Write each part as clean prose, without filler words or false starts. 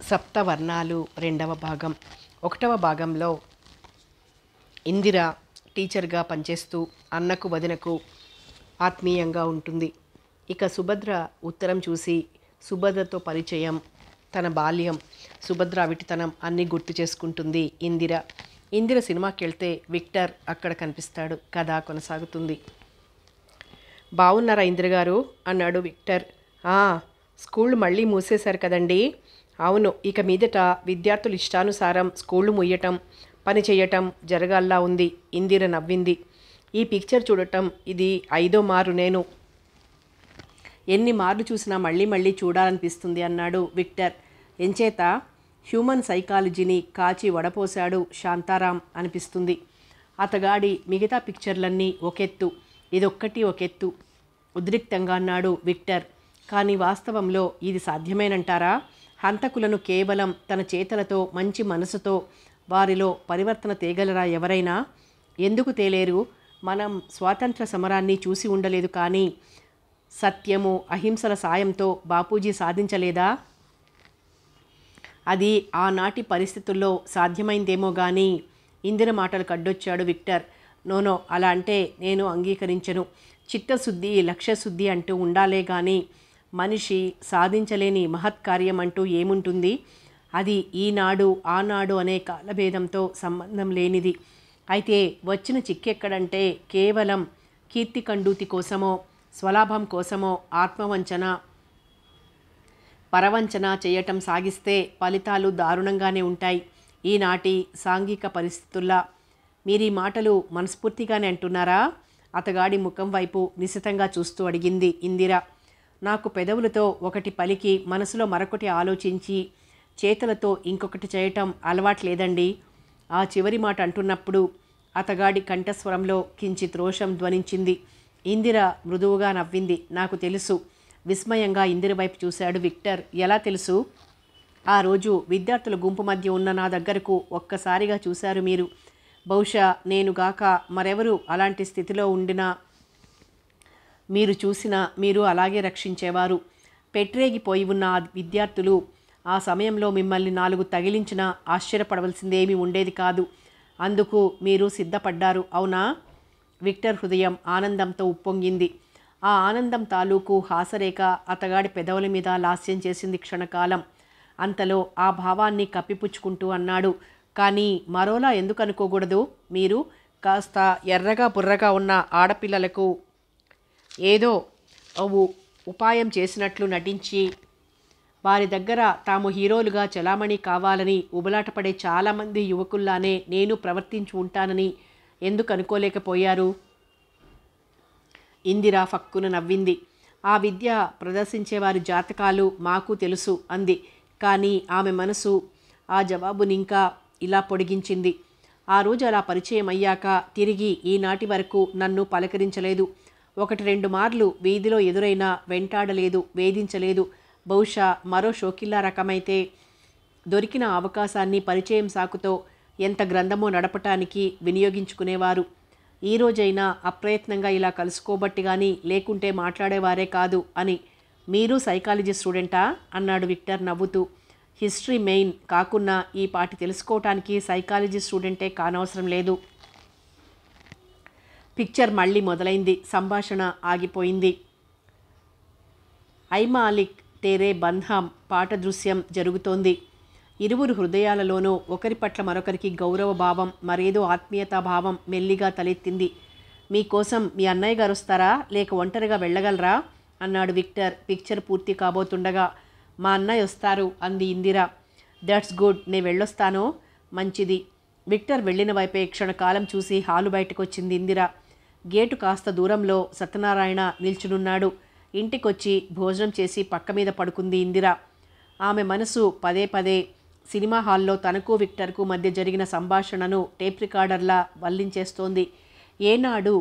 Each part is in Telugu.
సప్తవర్ణాలు రెండవ భాగం. ఒకటవ భాగంలో ఇందిర టీచర్గా పనిచేస్తూ అన్నకు వదినకు ఆత్మీయంగా ఉంటుంది. ఇక సుభద్ర ఉత్తరం చూసి సుభద్రతో పరిచయం, తన బాల్యం, సుభద్ర విటితనం అన్నీ గుర్తు చేసుకుంటుంది ఇందిర సినిమాకి వెళ్తే విక్టర్ అక్కడ కనిపిస్తాడు. కథ కొనసాగుతుంది. బాగున్నారా ఇందిర గారు అన్నాడు విక్టర్. స్కూళ్ళు మళ్ళీ మూసేశారు కదండి. అవును, ఇక మీదట విద్యార్థులు ఇష్టానుసారం స్కూళ్ళు ముయ్యటం, పని చేయటం జరగాల్లా ఉంది. ఇందిర నవ్వింది. ఈ పిక్చర్ చూడటం ఇది 5వ మారు. నేను ఎన్ని మార్లు చూసినా మళ్ళీ మళ్ళీ చూడాలనిపిస్తుంది అన్నాడు విక్టర్. ఎంచేత? హ్యూమన్ సైకాలజీని కాచి వడపోశాడు శాంతారాం అనిపిస్తుంది. అతగాడి మిగతా పిక్చర్లన్నీ ఒకెత్తు, ఇదొక్కటి ఒకెత్తు ఉద్రిక్తంగా అన్నాడు విక్టర్. కానీ వాస్తవంలో ఇది సాధ్యమేనంటారా? హంతకులను కేవలం తన చేతలతో, మంచి మనసుతో వారిలో పరివర్తన తేగలరా ఎవరైనా? ఎందుకు తేలేరు? మనం స్వాతంత్ర సమరాన్ని చూసి ఉండలేదు, కానీ సత్యము, అహింసల సాయంతో బాపూజీ సాధించలేదా? అది ఆనాటి పరిస్థితుల్లో సాధ్యమైందేమో కానీ. ఇందిర మాటలు కడ్డొచ్చాడు విక్టర్. నోనో, అలా అంటే నేను అంగీకరించను. చిత్తశుద్ధి, లక్ష్యశుద్ధి అంటూ ఉండాలే కానీ మనిషి సాధించలేని మహత్కార్యం అంటూ ఏముంటుంది? అది ఈనాడు ఆనాడు అనే కాలభేదంతో సంబంధం లేనిది. అయితే వచ్చిన చిక్కెక్కడంటే కేవలం కీర్తి కండూతి కోసమో, స్వలాభం కోసమో ఆత్మవంచన, పరవంచన చేయటం సాగిస్తే ఫలితాలు దారుణంగానే ఉంటాయి. ఈనాటి సాంఘిక పరిస్థితుల్లా. మీరీ మాటలు మనస్ఫూర్తిగానే అంటున్నారా? అతగాడి ముఖం వైపు నిశితంగా చూస్తూ అడిగింది ఇందిర. నాకు పెదవులతో ఒకటి పలికి మనసులో మరొకటి ఆలోచించి చేతులతో ఇంకొకటి చేయటం అలవాట్లేదండి. ఆ చివరి మాట అంటున్నప్పుడు అతగాడి కంఠస్వరంలో కించిత్ రోషం ధ్వనించింది. ఇందిర మృదువుగా నవ్వింది. నాకు తెలుసు. విస్మయంగా ఇందిర వైపు చూశాడు విక్టర్. ఎలా తెలుసు? ఆ రోజు విద్యార్థుల గుంపు మధ్య ఉన్న నా దగ్గరకు ఒక్కసారిగా చూశారు మీరు. బహుశా నేనుగాక మరెవరు అలాంటి స్థితిలో ఉండినా మీరు చూసినా మీరు అలాగే రక్షించేవారు. పెట్టరేగిపోయి ఉన్న ఆ విద్యార్థులు ఆ సమయంలో మిమ్మల్ని 4 తగిలించినా ఆశ్చర్యపడవలసిందేమీ ఉండేది కాదు. అందుకు మీరు సిద్ధపడ్డారు, అవునా? విక్టర్ హృదయం ఆనందంతో ఉప్పొంగింది. ఆ ఆనందం తాలూకు హాసరేఖ అతగాడి పెదవుల మీద లాస్యం చేసింది క్షణకాలం. అంతలో ఆ భావాన్ని కప్పిపుచ్చుకుంటూ అన్నాడు, కానీ మరోలా ఎందుకు అనుకోకూడదు? మీరు కాస్త ఎర్రగా బుర్రగా ఉన్న ఆడపిల్లలకు ఏదో ఉపాయం చేసినట్లు నటించి వారి దగ్గర తాము హీరోలుగా చలామణి కావాలని ఉబలాటపడే చాలామంది యువకుల్లానే నేను ప్రవర్తించి ఉంటానని ఎందుకు అనుకోలేకపోయారు? ఇందిర ఫక్కున నవ్వింది. ఆ విద్య ప్రదర్శించేవారి జాతకాలు మాకు తెలుసు అంది. కానీ ఆమె మనసు ఆ జవాబునింకా ఇలా పొడిగించింది. ఆ రోజు అలా పరిచయం అయ్యాక తిరిగి ఈనాటి వరకు నన్ను పలకరించలేదు. 1-2 మార్లు వీధిలో ఎదురైనా వెంటాడలేదు, వేధించలేదు. బహుశా మరో షోకిల్లా రకమైతే దొరికిన అవకాశాన్ని పరిచయం సాకుతో ఎంత గ్రంథమో నడపటానికి వినియోగించుకునేవారు. ఈ రోజైనా అప్రయత్నంగా ఇలా కలుసుకోబట్టి కానీ లేకుంటే మాట్లాడేవారే కాదు అని. మీరు సైకాలజీ స్టూడెంటా అన్నాడు విక్టర్ నవ్వుతూ. హిస్టరీ మెయిన్ కాకున్నా ఈ పాటి తెలుసుకోవటానికి సైకాలజీ స్టూడెంటే కానవసరం లేదు. పిక్చర్ మళ్ళీ మొదలైంది. సంభాషణ ఆగిపోయింది. ఐ మాలిక్ తేరే బంధాం పాట దృశ్యం జరుగుతోంది. ఇరువురు హృదయాలలోనూ ఒకరి పట్ల మరొకరికి గౌరవ భావం, మరేదో ఆత్మీయతాభావం మెల్లిగా తలెత్తింది. మీకోసం మీ అన్నయ్య గారు వస్తారా, లేక ఒంటరిగా వెళ్ళగలరా అన్నాడు విక్టర్ పిక్చర్ పూర్తి కాబోతుండగా. మా అన్నయ్య వస్తారు అంది ఇందిర. దట్స్ గుడ్, నేను వెళ్ళొస్తాను. మంచిది. విక్టర్ వెళ్ళిన వైపే క్షణకాలం చూసి హాలు బయటకు వచ్చింది ఇందిర. గేటు కాస్త దూరంలో సత్యనారాయణ నిల్చునున్నాడు. ఇంటికొచ్చి భోజనం చేసి పక్క మీద పడుకుంది ఇందిర. ఆమె మనసు పదే పదే సినిమా హాల్లో తనకు విక్టర్కు మధ్య జరిగిన సంభాషణను టేప్ రికార్డర్లా వల్లించేస్తోంది. ఏనాడు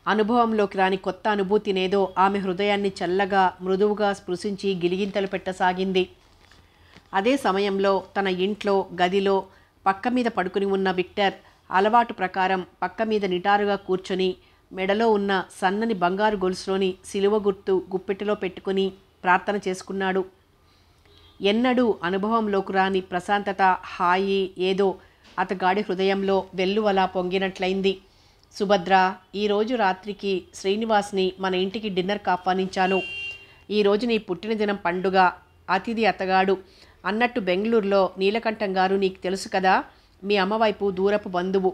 అనుభవంలోకి రాని కొత్త అనుభూతినేదో ఆమె హృదయాన్ని చల్లగా మృదువుగా స్పృశించి గిలిగింతలు పెట్టసాగింది. అదే సమయంలో తన ఇంట్లో గదిలో పక్క మీద పడుకుని ఉన్న విక్టర్ అలవాటు ప్రకారం పక్క మీద నిటారుగా కూర్చొని మెడలో ఉన్న సన్నని బంగారు గొలుసులోని సిలువ గుర్తు గుప్పెటిలో పెట్టుకుని ప్రార్థన చేసుకున్నాడు. ఎన్నడూ అనుభవంలోకి రాని ప్రశాంతత, హాయి ఏదో అతగాడి హృదయంలో వెల్లువలా పొంగినట్లయింది. సుభద్ర, ఈరోజు రాత్రికి శ్రీనివాస్ని మన ఇంటికి డిన్నర్కి ఆహ్వానించాను. ఈరోజు నీ పుట్టినదినం పండుగ. అతిథి అతగాడు. అన్నట్టు బెంగళూరులో నీలకంఠం గారు నీకు తెలుసు కదా, మీ అమ్మవైపు దూరపు బంధువు.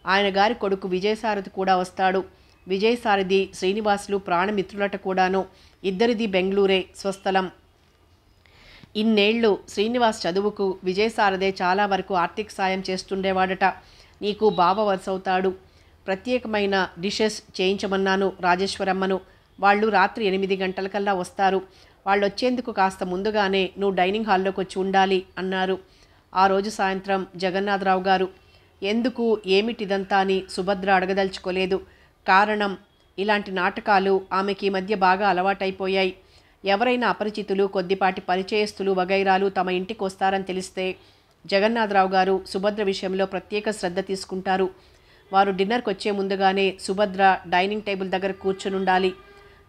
ఆయన గారి కొడుకు విజయసారథి కూడా వస్తాడు. విజయసారథి శ్రీనివాసులు ప్రాణమిత్రులట కూడాను. ఇద్దరిది బెంగళూరే స్వస్థలం. ఇన్నేళ్లు శ్రీనివాస్ చదువుకు విజయసారథే చాలా వరకు ఆర్థిక సాయం చేస్తుండేవాడట. నీకు బావ వరుసవుతాడు. ప్రత్యేకమైన డిషెస్ చేయించమన్నాను రాజేశ్వరమ్మను. వాళ్ళు రాత్రి 8 గంటలకల్లా వస్తారు. వాళ్ళు వచ్చేందుకు కాస్త ముందుగానే నువ్వు డైనింగ్ హాల్లోకి వచ్చి ఉండాలి అన్నారు. ఆ రోజు సాయంత్రం జగన్నాథరావు గారు. ఎందుకు ఏమిటిదంతా అని సుభద్ర అడగదలుచుకోలేదు. కారణం, ఇలాంటి నాటకాలు ఆమెకి ఈ మధ్య బాగా అలవాటైపోయాయి. ఎవరైనా అపరిచితులు, కొద్దిపాటి పరిచయస్తులు వగైరాలు తమ ఇంటికి వస్తారని తెలిస్తే జగన్నాథరావు గారు సుభద్ర విషయంలో ప్రత్యేక శ్రద్ధ తీసుకుంటారు. వారు డిన్నర్కి వచ్చే ముందుగానే సుభద్ర డైనింగ్ టేబుల్ దగ్గర కూర్చునుండాలి.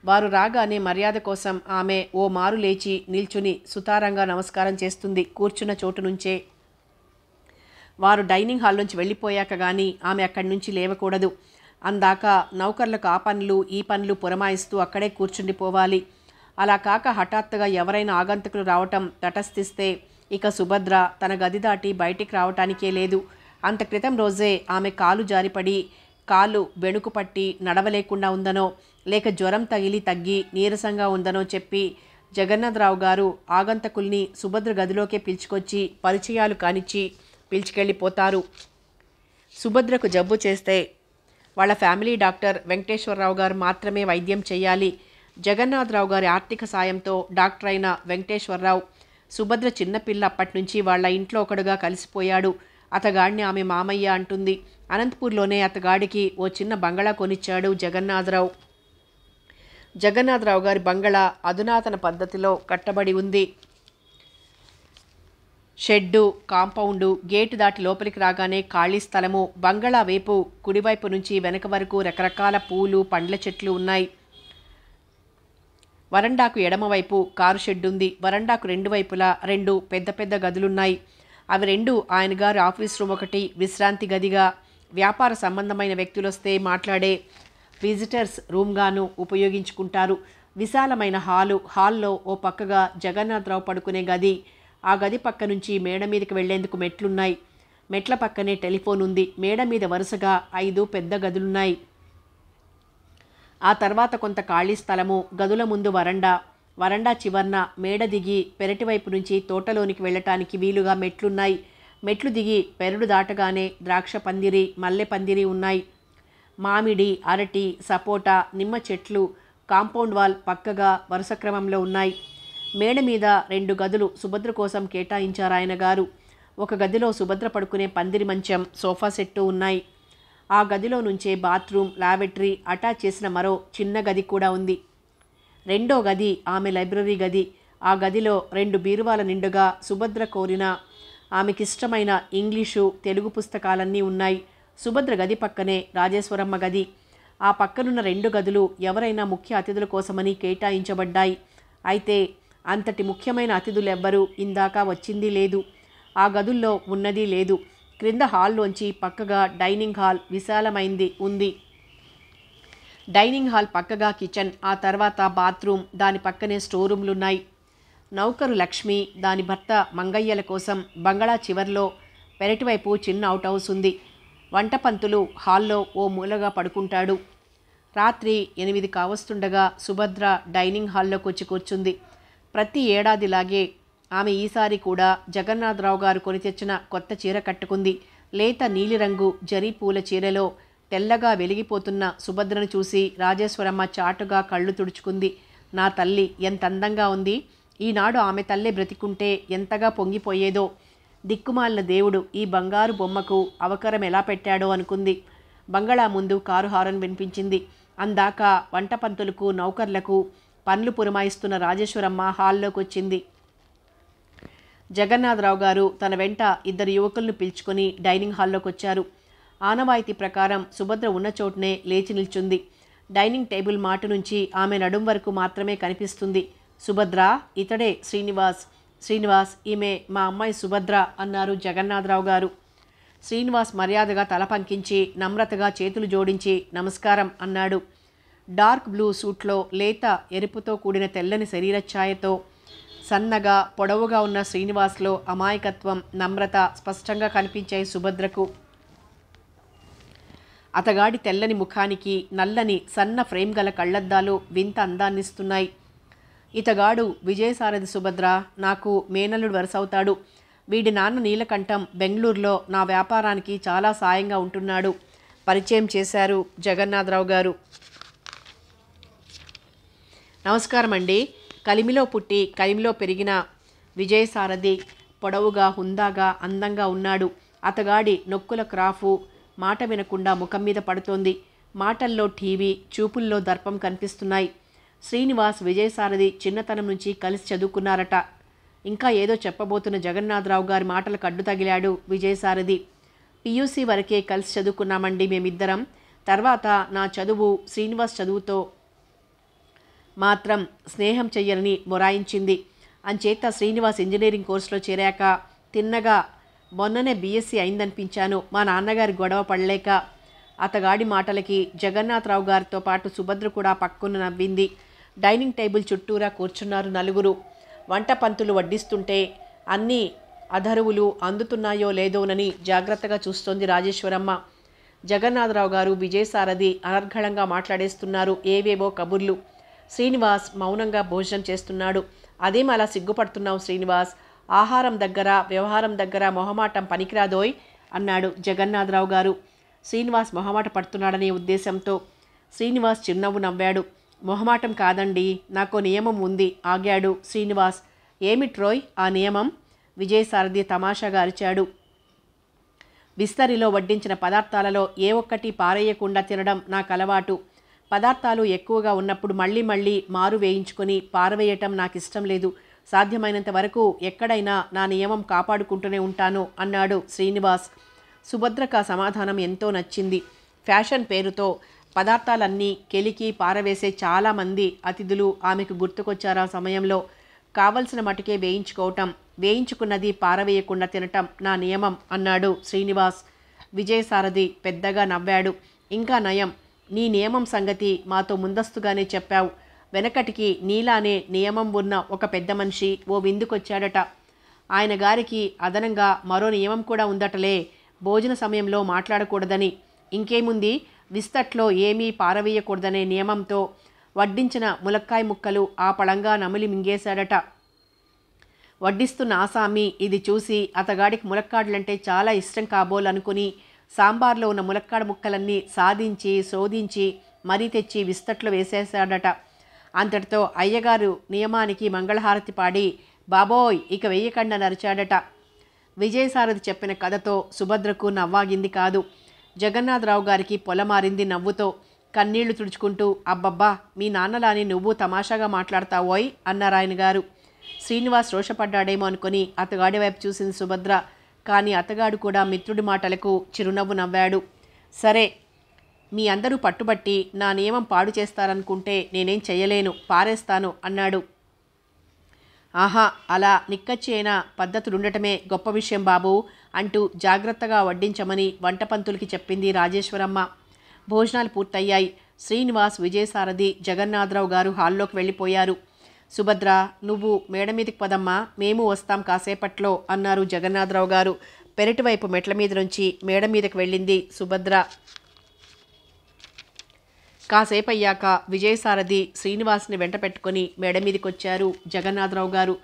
వారు రాగానే మర్యాద కోసం ఆమె ఓ మారు లేచి నిల్చుని సుతారంగా నమస్కారం చేస్తుంది కూర్చున్న చోటు నుంచే. వారు డైనింగ్ హాల్ నుంచి వెళ్ళిపోయాక కానీ ఆమె అక్కడి నుంచి లేవకూడదు. అందాక నౌకర్లకు ఆ పనులు ఈ పనులు పురమాయిస్తూ అక్కడే కూర్చుండిపోవాలి. అలా కాక హఠాత్తుగా ఎవరైనా ఆగంతుకులు రావటం తటస్థిస్తే ఇక సుభద్ర తన గది దాటి బయటికి రావటానికే లేదు. అంత క్రితం రోజే ఆమె కాలు జారిపడి కాలు బెణుకు పట్టి నడవలేకుండా ఉందనో, లేక జ్వరం తగిలి తగ్గి నీరసంగా ఉందనో చెప్పి జగన్నాథరావు గారు ఆగంతకుల్ని సుభద్ర గదిలోకే పిలుచుకొచ్చి పరిచయాలు కానిచ్చి పిలుచుకెళ్ళిపోతారు. సుభద్రకు జబ్బు చేస్తే వాళ్ళ ఫ్యామిలీ డాక్టర్ వెంకటేశ్వరరావు గారు మాత్రమే వైద్యం చేయాలి. జగన్నాథరావు గారి ఆర్థిక సాయంతో డాక్టర్ అయిన వెంకటేశ్వరరావు సుభద్ర చిన్నపిల్ల అప్పటి నుంచి వాళ్ళ ఇంట్లో ఒకడుగా కలిసిపోయాడు. అతగాడిని ఆమె మామయ్య అంటుంది. అనంతపూర్లోనే అతగాడికి ఓ చిన్న బంగళా కొనిచ్చాడు జగన్నాథరావు. జగన్నాథరావు గారి బంగళా అధునాతన పద్ధతిలో కట్టబడి ఉంది. షెడ్డు, కాంపౌండు, గేటు దాటి లోపలికి రాగానే ఖాళీ స్థలము. బంగళా వైపు కుడివైపు నుంచి వెనక వరకు రకరకాల పూలు, పండ్ల చెట్లు ఉన్నాయి. వరండాకు ఎడమవైపు కారు షెడ్ ఉంది. వరండాకు 2 వైపులా 2 పెద్ద పెద్ద గదులున్నాయి. అవి 2 ఆయన గారి ఆఫీస్ రూమ్, ఒకటి విశ్రాంతి గదిగా, వ్యాపార సంబంధమైన వ్యక్తులు వస్తే మాట్లాడే విజిటర్స్ రూమ్గాను ఉపయోగించుకుంటారు. విశాలమైన హాల్లో ఓ పక్కగా జగన్నాథరావు పడుకునే గది. ఆ గది పక్క నుంచి మేడ మీదకి వెళ్లేందుకు మెట్లున్నాయి. మెట్ల పక్కనే టెలిఫోన్ ఉంది. మేడ మీద వరుసగా 5 పెద్ద గదులున్నాయి. ఆ తర్వాత కొంత ఖాళీ స్థలము, గదుల ముందు వరండా చివర్న మేడ దిగి పెరటి వైపు నుంచి తోటలోనికి వెళ్ళటానికి వీలుగా మెట్లున్నాయి. మెట్లు దిగి పెరడు దాటగానే ద్రాక్ష పందిరి, మల్లె పందిరి ఉన్నాయి. మామిడి, అరటి, సపోటా, నిమ్మ చెట్లు కాంపౌండ్ వాల్ పక్కగా వరుస క్రమంలో ఉన్నాయి. మేడ మీద 2 గదులు సుభద్ర కోసం కేటాయించారు ఆయన గారు. ఒక గదిలో సుభద్ర పడుకునే పందిరి మంచం, సోఫా సెట్టు ఉన్నాయి. ఆ గదిలో నుంచే బాత్రూమ్, లాబెటరీ అటాచ్ చేసిన మరో చిన్న గది కూడా ఉంది. రెండో గది ఆమె లైబ్రరీ గది. ఆ గదిలో 2 బీరువాల నిండుగా సుభద్ర కోరిన ఆమెకిష్టమైన ఇంగ్లీషు, తెలుగు పుస్తకాలన్నీ ఉన్నాయి. సుభద్ర గది పక్కనే రాజేశ్వరమ్మ గది. ఆ పక్కనున్న 2 గదులు ఎవరైనా ముఖ్య అతిథుల కోసమని కేటాయించబడ్డాయి. అయితే అంతటి ముఖ్యమైన అతిథులెవ్వరూ ఇందాక వచ్చింది లేదు. ఆ గదుల్లో ఉన్నది లేదు. క్రింద హాల్లోంచి పక్కగా డైనింగ్ హాల్ విశాలమైంది ఉంది. డైనింగ్ హాల్ పక్కగా కిచెన్, ఆ తర్వాత బాత్రూమ్, దాని పక్కనే స్టోర్ రూమ్లున్నాయి. నౌకరు లక్ష్మి, దాని భర్త మంగయ్యల కోసం బంగళా చివర్లో పెరటివైపు చిన్న అవుట్ హౌస్ ఉంది. వంట పంతులు హాల్లో ఓ మూలగా పడుకుంటాడు. రాత్రి 8 కావస్తుండగా సుభద్ర డైనింగ్ హాల్లోకి వచ్చి కూర్చుంది. ప్రతి ఏడాదిలాగే ఆమె ఈసారి కూడా జగన్నాథరావు గారు కొని తెచ్చిన కొత్త చీర కట్టుకుంది. లేత నీలిరంగు జరీ పూల చీరలో తెల్లగా వెలిగిపోతున్న సుభద్రను చూసి రాజేశ్వరమ్మ చాటుగా కళ్ళు తుడుచుకుంది. నా తల్లి ఎంత అందంగా ఉంది. ఈనాడు ఆమె తల్లే బ్రతికుంటే ఎంతగా పొంగిపోయేదో. దిక్కుమాలిన దేవుడు ఈ బంగారు బొమ్మకు అవకరం ఎలా పెట్టాడో అనుకుంది. బంగళా ముందు కారు హారన్ వినిపించింది. అందాక వంట పంతులకు, నౌకర్లకు పనులు పురమాయిస్తున్న రాజేశ్వరమ్మ హాల్లోకి వచ్చింది. జగన్నాథరావు గారు తన వెంట 2 యువకులను పిలుచుకొని డైనింగ్ హాల్లోకి వచ్చారు. ఆనవాయితీ ప్రకారం సుభద్ర ఉన్న చోటనే లేచి నిల్చుంది. డైనింగ్ టేబుల్ మాట నుంచి ఆమె నడుం వరకు మాత్రమే కనిపిస్తుంది. సుభద్ర, ఇతడే శ్రీనివాస్. శ్రీనివాస్, ఈమె మా అమ్మాయి సుభద్ర అన్నారు జగన్నాథరావు గారు. శ్రీనివాస్ మర్యాదగా తల పంకించి నమ్రతగా చేతులు జోడించి నమస్కారం అన్నాడు. డార్క్ బ్లూ సూట్లో లేత ఎరుపుతో కూడిన తెల్లని శరీరఛాయతో సన్నగా పొడవుగా ఉన్న శ్రీనివాస్లో అమాయకత్వం, నమ్రత స్పష్టంగా కనిపించాయి సుభద్రకు. అతగాడి తెల్లని ముఖానికి నల్లని సన్న ఫ్రేమ్ గల కళ్ళద్దాలు వింత అందాన్నిస్తున్నాయి. ఇతగాడు విజయసారథి సుభద్ర, నాకు మేనల్లుడు వరసవుతాడు. వీడి నాన్న నీలకంఠం బెంగళూరులో నా వ్యాపారానికి చాలా సాయంగా ఉంటున్నాడు. పరిచయం చేశారు జగన్నాథరావు గారు. నమస్కారం అండి. కలిమిలో పుట్టి కలిమిలో పెరిగిన విజయసారథి పొడవుగా, హుందాగా, అందంగా ఉన్నాడు. అతగాడి నొక్కుల క్రాఫు మాట వినకుండా ముఖం మీద పడుతోంది. మాటల్లో టీవీ, చూపుల్లో దర్పం కనిపిస్తున్నాయి. శ్రీనివాస్, విజయసారథి చిన్నతనం నుంచి కలిసి చదువుకున్నారట. ఇంకా ఏదో చెప్పబోతున్న జగన్నాథరావు గారి మాటలకు అడ్డు తగిలాడు విజయసారథి. పియూసీ వరకే కలిసి చదువుకున్నామండి మేమిద్దరం. తర్వాత నా చదువు శ్రీనివాస్ చదువుతో మాత్రం స్నేహం చెయ్యరని మొరాయించింది. అంచేత శ్రీనివాస్ ఇంజనీరింగ్ కోర్సులో చేరాక తిన్నగా మొన్ననే బీఎస్సీ అయిందనిపించాను. మా నాన్నగారి గొడవ పడలేక. అతగాడి మాటలకి జగన్నాథరావు గారితో పాటు సుభద్ర కూడా పక్కున నవ్వింది. డైనింగ్ టేబుల్ చుట్టూరా కూర్చున్నారు నలుగురు. వంట పంతులు వడ్డిస్తుంటే అన్ని అధరువులు అందుతున్నాయో లేదోనని జాగ్రత్తగా చూస్తోంది రాజేశ్వరమ్మ. జగన్నాథరావు గారు, విజయసారథి అనర్గళంగా మాట్లాడేస్తున్నారు ఏవేవో కబుర్లు. శ్రీనివాస్ మౌనంగా భోజనం చేస్తున్నాడు. అదేం అలా సిగ్గుపడుతున్నావు శ్రీనివాస్? ఆహారం దగ్గర, వ్యవహారం దగ్గర మొహమాటం పనికిరాదోయ్ అన్నాడు జగన్నాథరావు గారు. శ్రీనివాస్ మొహమాట పడుతున్నాడనే ఉద్దేశంతో శ్రీనివాస్ చిరునవ్వు నవ్వాడు. మొహమాటం కాదండి, నాకో నియమం ఉంది ఆగాడు శ్రీనివాస్. ఏమిట్రోయ్ ఆ నియమం? విజయసారథి తమాషాగా అరిచాడు. విస్తరిలో వడ్డించిన పదార్థాలలో ఏ ఒక్కటి పారేయకుండా తినడం నాకు అలవాటు. పదార్థాలు ఎక్కువగా ఉన్నప్పుడు మళ్ళీ మళ్ళీ మారు వేయించుకొని పారవేయటం నాకు ఇష్టం లేదు. సాధ్యమైనంత వరకు ఎక్కడైనా నా నియమం కాపాడుకుంటూనే ఉంటాను అన్నాడు శ్రీనివాస్. సుభద్రకు ఆ సమాధానం ఎంతో నచ్చింది. ఫ్యాషన్ పేరుతో పదార్థాలన్నీ కెలికి పారవేసే చాలామంది అతిథులు ఆమెకు గుర్తుకొచ్చారు. ఆ సమయంలో కావలసిన మటుకే వేయించుకోవటం, వేయించుకున్నది పారవేయకుండా తినటం నా నియమం అన్నాడు శ్రీనివాస్. విజయసారథి పెద్దగా నవ్వాడు. ఇంకా నయం, నీ నియమం సంగతి మాతో ముందస్తుగానే చెప్పావు. వెనకటికి నీలానే నియమం ఉన్న ఒక పెద్ద మనిషి ఓ విందుకొచ్చాడట. ఆయన గారికి అదనంగా మరో నియమం కూడా ఉందటలే, భోజన సమయంలో మాట్లాడకూడదని. ఇంకేముంది, విస్తట్లో ఏమీ పారవేయకూడదనే నియమంతో వడ్డించిన ములక్కాయ ముక్కలు ఆ పళంగా నమిలి మింగేశాడట. వడ్డిస్తున్న ఆసామి ఇది చూసి అతగాడికి ములక్కాడలంటే చాలా ఇష్టం కాబోలనుకుని సాంబార్లో ఉన్న ములక్కాడ ముక్కలన్నీ సాధించి శోధించి మరీ తెచ్చి విస్తట్లో వేసేశాడట. అంతటితో అయ్యగారు నియమానికి మంగళహారతి పాడి బాబోయ్ ఇక వెయ్యకండి నరిచాడట. విజయసారథి చెప్పిన కథతో సుభద్రకు నవ్వాగింది కాదు. జగన్నాథరావు గారికి పొలమారింది నవ్వుతో. కన్నీళ్లు తుడుచుకుంటూ అబ్బబ్బా మీ నాన్నలాని నువ్వు తమాషాగా మాట్లాడతావోయ్ అన్నారాయన గారు. శ్రీనివాస్ రోషపడ్డాడేమో అనుకుని అతగాడి వైపు చూసింది సుభద్ర. కానీ అతగాడు కూడా మిత్రుడి మాటలకు చిరునవ్వు నవ్వాడు. సరే, మీ అందరూ పట్టుబట్టి నా నియమం పాడు చేస్తారనుకుంటే నేనేం చెయ్యలేను, పారేస్తాను అన్నాడు. ఆహా, అలా నిక్కచ్చి అయిన పద్ధతులుండటమే గొప్ప విషయం బాబు అంటూ జాగ్రత్తగా వడ్డించమని వంటపంతులకి చెప్పింది రాజేశ్వరమ్మ. భోజనాలు పూర్తయ్యాయి. శ్రీనివాస్, విజయసారథి, జగన్నాథరావు గారు హాల్లోకి వెళ్ళిపోయారు. సుభద్ర, నువ్వు మేడ మీదకి పదమ్మా, మేము వస్తాం కాసేపట్లో అన్నారు జగన్నాథరావు గారు. పెరటివైపు మెట్ల మీద నుంచి మేడ మీదకి వెళ్ళింది సుభద్ర. కాసేపు అయ్యాక విజయసారథి శ్రీనివాస్ని వెంట పెట్టుకుని మేడ మీదకి వచ్చారు జగన్నాథరావు గారు.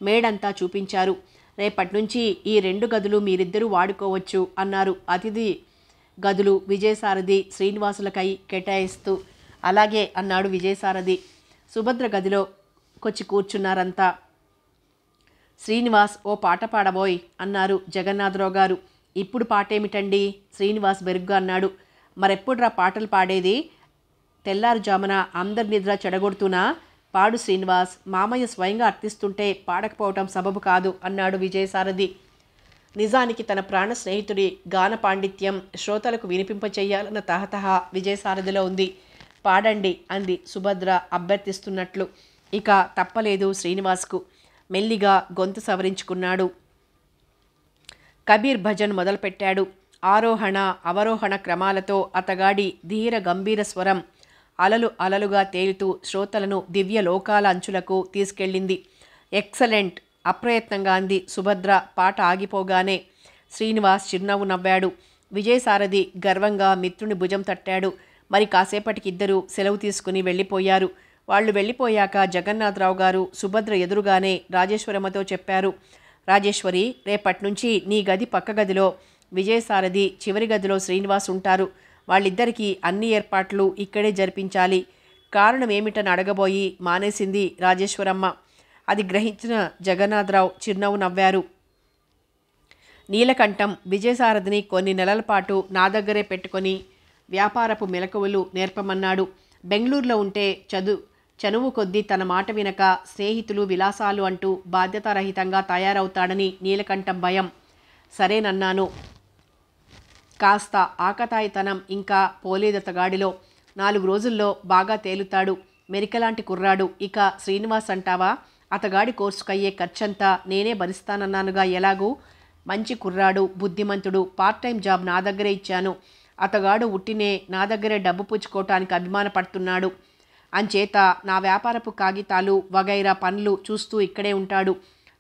మేడంతా చూపించారు. రేపటి నుంచి ఈ 2 గదులు మీరిద్దరూ వాడుకోవచ్చు అన్నారు. అతిథి గదులు విజయసారథి శ్రీనివాసులకై కేటాయిస్తూ. అలాగే అన్నాడు విజయసారథి. సుభద్ర గదిలోకొచ్చి కూర్చున్నారంతా. శ్రీనివాస్, ఓ పాట పాడబోయ్ అన్నారు జగన్నాథరావు గారు. ఇప్పుడు పాటేమిటండి? శ్రీనివాస్ బెరుగ్గా అన్నాడు. మరెప్పుడ్రా పాటలు పాడేది? తెల్లారుజామున అందరి నిద్ర చెడగొడుతున్నా? పాడు శ్రీనివాస్, మామయ్య స్వయంగా అర్థిస్తుంటే పాడకపోవటం సబబు కాదు అన్నాడు విజయసారథి. నిజానికి తన ప్రాణ స్నేహితుడి గాన పాండిత్యం శ్రోతలకు వినిపింపచేయాలన్న తహతహ విజయసారథిలో ఉంది. పాడండి అంది సుభద్ర అభ్యర్థిస్తున్నట్లు. ఇక తప్పలేదు శ్రీనివాస్కు. మెల్లిగా గొంతు సవరించుకున్నాడు. కబీర్ భజన్ మొదలుపెట్టాడు. ఆరోహణ అవరోహణ క్రమాలతో అతగాడి ధీర గంభీర స్వరం అలలు అలలుగా తేలుతూ శ్రోతలను దివ్య లోకాల అంచులకు తీసుకెళ్ళింది. ఎక్సలెంట్! అప్రయత్నంగా అంది సుభద్ర పాట ఆగిపోగానే. శ్రీనివాస్ చిరునవ్వు నవ్వాడు. విజయసారథి గర్వంగా మిత్రుని భుజం తట్టాడు. మరి కాసేపటికి ఇద్దరూ సెలవు తీసుకుని వెళ్ళిపోయారు. వాళ్ళు వెళ్ళిపోయాక జగన్నాథరావు గారు సుభద్ర ఎదురుగానే రాజేశ్వరమ్మతో చెప్పారు. రాజేశ్వరి, రేపట్నుంచి నీ గది పక్క గదిలో విజయసారథి, చివరి గదిలో శ్రీనివాస్ ఉంటారు. వాళ్ళిద్దరికీ అన్ని ఏర్పాట్లు ఇక్కడే జరిపించాలి. కారణం ఏమిటని అడగబోయి మానేసింది రాజేశ్వరమ్మ. అది గ్రహించిన జగన్నాథరావు చిరునవ్వు నవ్వారు. నీలకంఠం విజయసారథిని కొన్ని నెలల పాటు నా దగ్గరే పెట్టుకొని వ్యాపారపు మెలకువలు నేర్పమన్నాడు. బెంగళూరులో ఉంటే చనువు కొద్దీ తన మాట వినక స్నేహితులు విలాసాలు అంటూ బాధ్యతారహితంగా తయారవుతాడని నీలకంఠం భయం. సరేనన్నాను. కాస్త ఆకతాయితనం ఇంకా పోలేదతగాడిలో. 4 రోజుల్లో బాగా తేలుతాడు. మెరికలాంటి కుర్రాడు. ఇక శ్రీనివాస్ అంటావా? అతగాడి కోర్సుకయ్యే ఖర్చంతా నేనే భరిస్తానన్నానుగా. ఎలాగూ మంచి కుర్రాడు, బుద్ధిమంతుడు. పార్ట్ టైం జాబ్ నా దగ్గరే ఇచ్చాను. అతగాడు ఉట్టినే నా దగ్గరే డబ్బు పుచ్చుకోవటానికి అభిమానపడుతున్నాడు. అంచేత నా వ్యాపారపు కాగితాలు వగైరా పనులు చూస్తూ ఇక్కడే ఉంటాడు.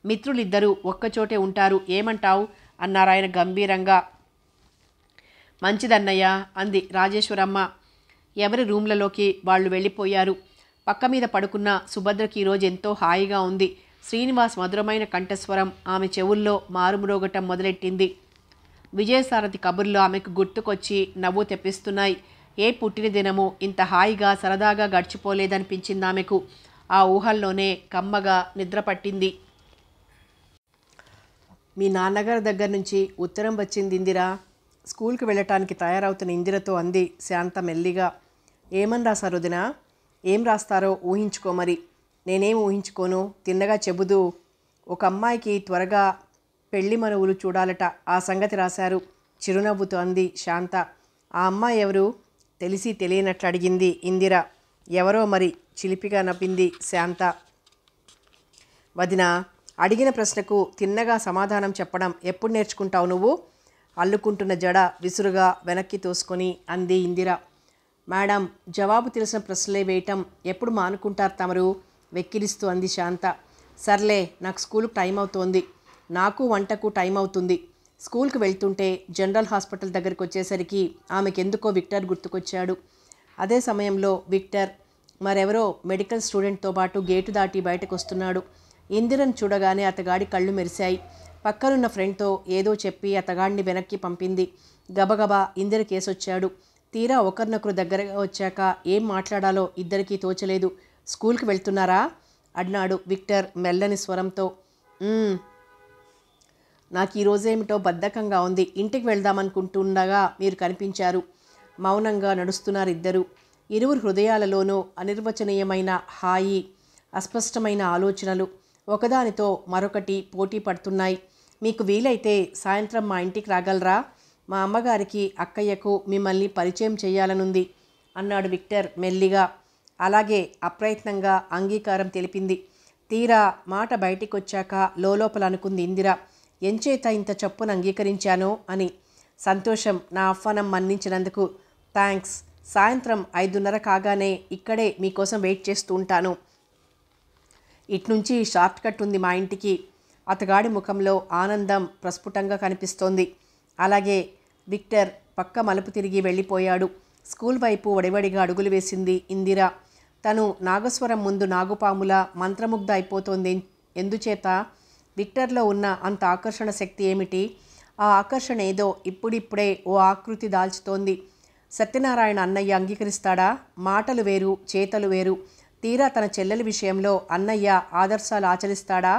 మిత్రులిద్దరూ ఒక్కచోటే ఉంటారు. ఏమంటావు అన్నారాయన గంభీరంగా. మంచిదన్నయ్య అంది రాజేశ్వరమ్మ. ఎవరి రూమ్లలోకి వాళ్ళు వెళ్ళిపోయారు. పక్క మీద పడుకున్న సుభద్రకి ఈరోజు ఎంతో హాయిగా ఉంది. శ్రీనివాస్ మధురమైన కంఠస్వరం ఆమె చెవుల్లో మారుమ్రోగటం మొదలెట్టింది. విజయసారథి కబుర్లు ఆమెకు గుర్తుకొచ్చి నవ్వు తెప్పిస్తున్నాయి. ఏ పుట్టినదినము ఇంత హాయిగా సరదాగా గడిచిపోలేదనిపించింది ఆమెకు. ఆ ఊహల్లోనే కమ్మగా నిద్రపట్టింది. మీ నాన్నగారి దగ్గర నుంచి ఉత్తరం వచ్చింది ఇందిరా. స్కూల్కి వెళ్ళటానికి తయారవుతున్న ఇందిరతో అంది శాంత మెల్లిగా. ఏమని రాశారు వదినా? ఏం రాస్తారో ఊహించుకోమరి. నేనేం ఊహించుకోను, తిన్నగా చెబుదు. ఒక అమ్మాయికి త్వరగా పెళ్లి మనవులు చూడాలట, ఆ సంగతి రాశారు చిరునవ్వుతో అంది శాంత. ఆ అమ్మాయి ఎవరు? తెలిసి తెలియనట్లు అడిగింది ఇందిర. ఎవరో మరి చిలిపిగా నవ్వింది శాంత. వదినా, అడిగిన ప్రశ్నకు తిన్నగా సమాధానం చెప్పడం ఎప్పుడు నేర్చుకుంటావు నువ్వు? అల్లుకుంటున్న జడ విసురుగా వెనక్కి తోసుకొని అంది ఇందిర. మేడం, జవాబు తెలిసిన ప్రశ్నలే వేయటం ఎప్పుడు మానుకుంటారు తమరు? వెక్కిరిస్తూ అంది శాంత. సర్లే, నాకు స్కూల్కి టైం అవుతోంది. నాకు వంటకు టైం అవుతుంది. స్కూల్కి వెళ్తుంటే జనరల్ హాస్పిటల్ దగ్గరికి వచ్చేసరికి ఆమెకెందుకో విక్టర్ గుర్తుకొచ్చాడు. అదే సమయంలో విక్టర్ మరెవరో మెడికల్ స్టూడెంట్తో పాటు గేటు దాటి బయటకు వస్తున్నాడు. ఇందిరను చూడగానే అతగాడి కళ్ళు మెరిశాయి. పక్కనున్న ఫ్రెండ్తో ఏదో చెప్పి అతగాడిని వెనక్కి పంపింది. గబగబా ఇందిర కేసొచ్చాడు. తీరా ఒకరినొకరు దగ్గరగా వచ్చాక ఏం మాట్లాడాలో ఇద్దరికీ తోచలేదు. స్కూల్కి వెళ్తున్నారా అన్నాడు విక్టర్ మెల్లని స్వరంతో. నాకు ఈరోజేమిటో బద్ధకంగా ఉంది. ఇంటికి వెళ్దామనుకుంటుండగా మీరు కనిపించారు. మౌనంగా నడుస్తున్నారు ఇద్దరు. ఇరువురు హృదయాలలోనూ అనిర్వచనీయమైన హాయి, అస్పష్టమైన ఆలోచనలు ఒకదానితో మరొకటి పోటీ పడుతున్నాయి. మీకు వీలైతే సాయంత్రం మా ఇంటికి రాగలరా? మా అమ్మగారికి అక్కయ్యకు మిమ్మల్ని పరిచయం చేయాలనుంది అన్నాడు విక్టర్ మెల్లిగా. అలాగే అప్రయత్నంగా అంగీకారం తెలిపింది. తీరా మాట బయటికొచ్చాక లోలోపల అనుకుంది ఇందిర, ఎంచేత ఇంత చప్పున అంగీకరించానో అని. సంతోషం, నా ఆహ్వానం మన్నించినందుకు థ్యాంక్స్. సాయంత్రం 5:30 కాగానే ఇక్కడే మీకోసం వెయిట్ చేస్తూ ఉంటాను. ఇట్నుంచి షార్ట్ కట్ ఉంది మా ఇంటికి. అతగాడి ముఖంలో ఆనందం ప్రస్ఫుటంగా కనిపిస్తోంది. అలాగే విక్టర్ పక్క మలుపు తిరిగి వెళ్ళిపోయాడు. స్కూల్ వైపు వడివడిగా అడుగులు వేసింది ఇందిర. తను నాగస్వరం ముందు నాగుపాములా మంత్రముగ్ధ అయిపోతోంది. ఎందుచేత? విక్టర్లో ఉన్న అంత ఆకర్షణ శక్తి ఏమిటి? ఆ ఆకర్షణ ఏదో ఇప్పుడిప్పుడే ఓ ఆకృతి దాల్చుతోంది. సత్యనారాయణ అన్నయ్య అంగీకరిస్తాడా? మాటలు వేరు, చేతలు వేరు. తీరా తన చెల్లెలి విషయంలో అన్నయ్య ఆదర్శాలు ఆచరిస్తాడా?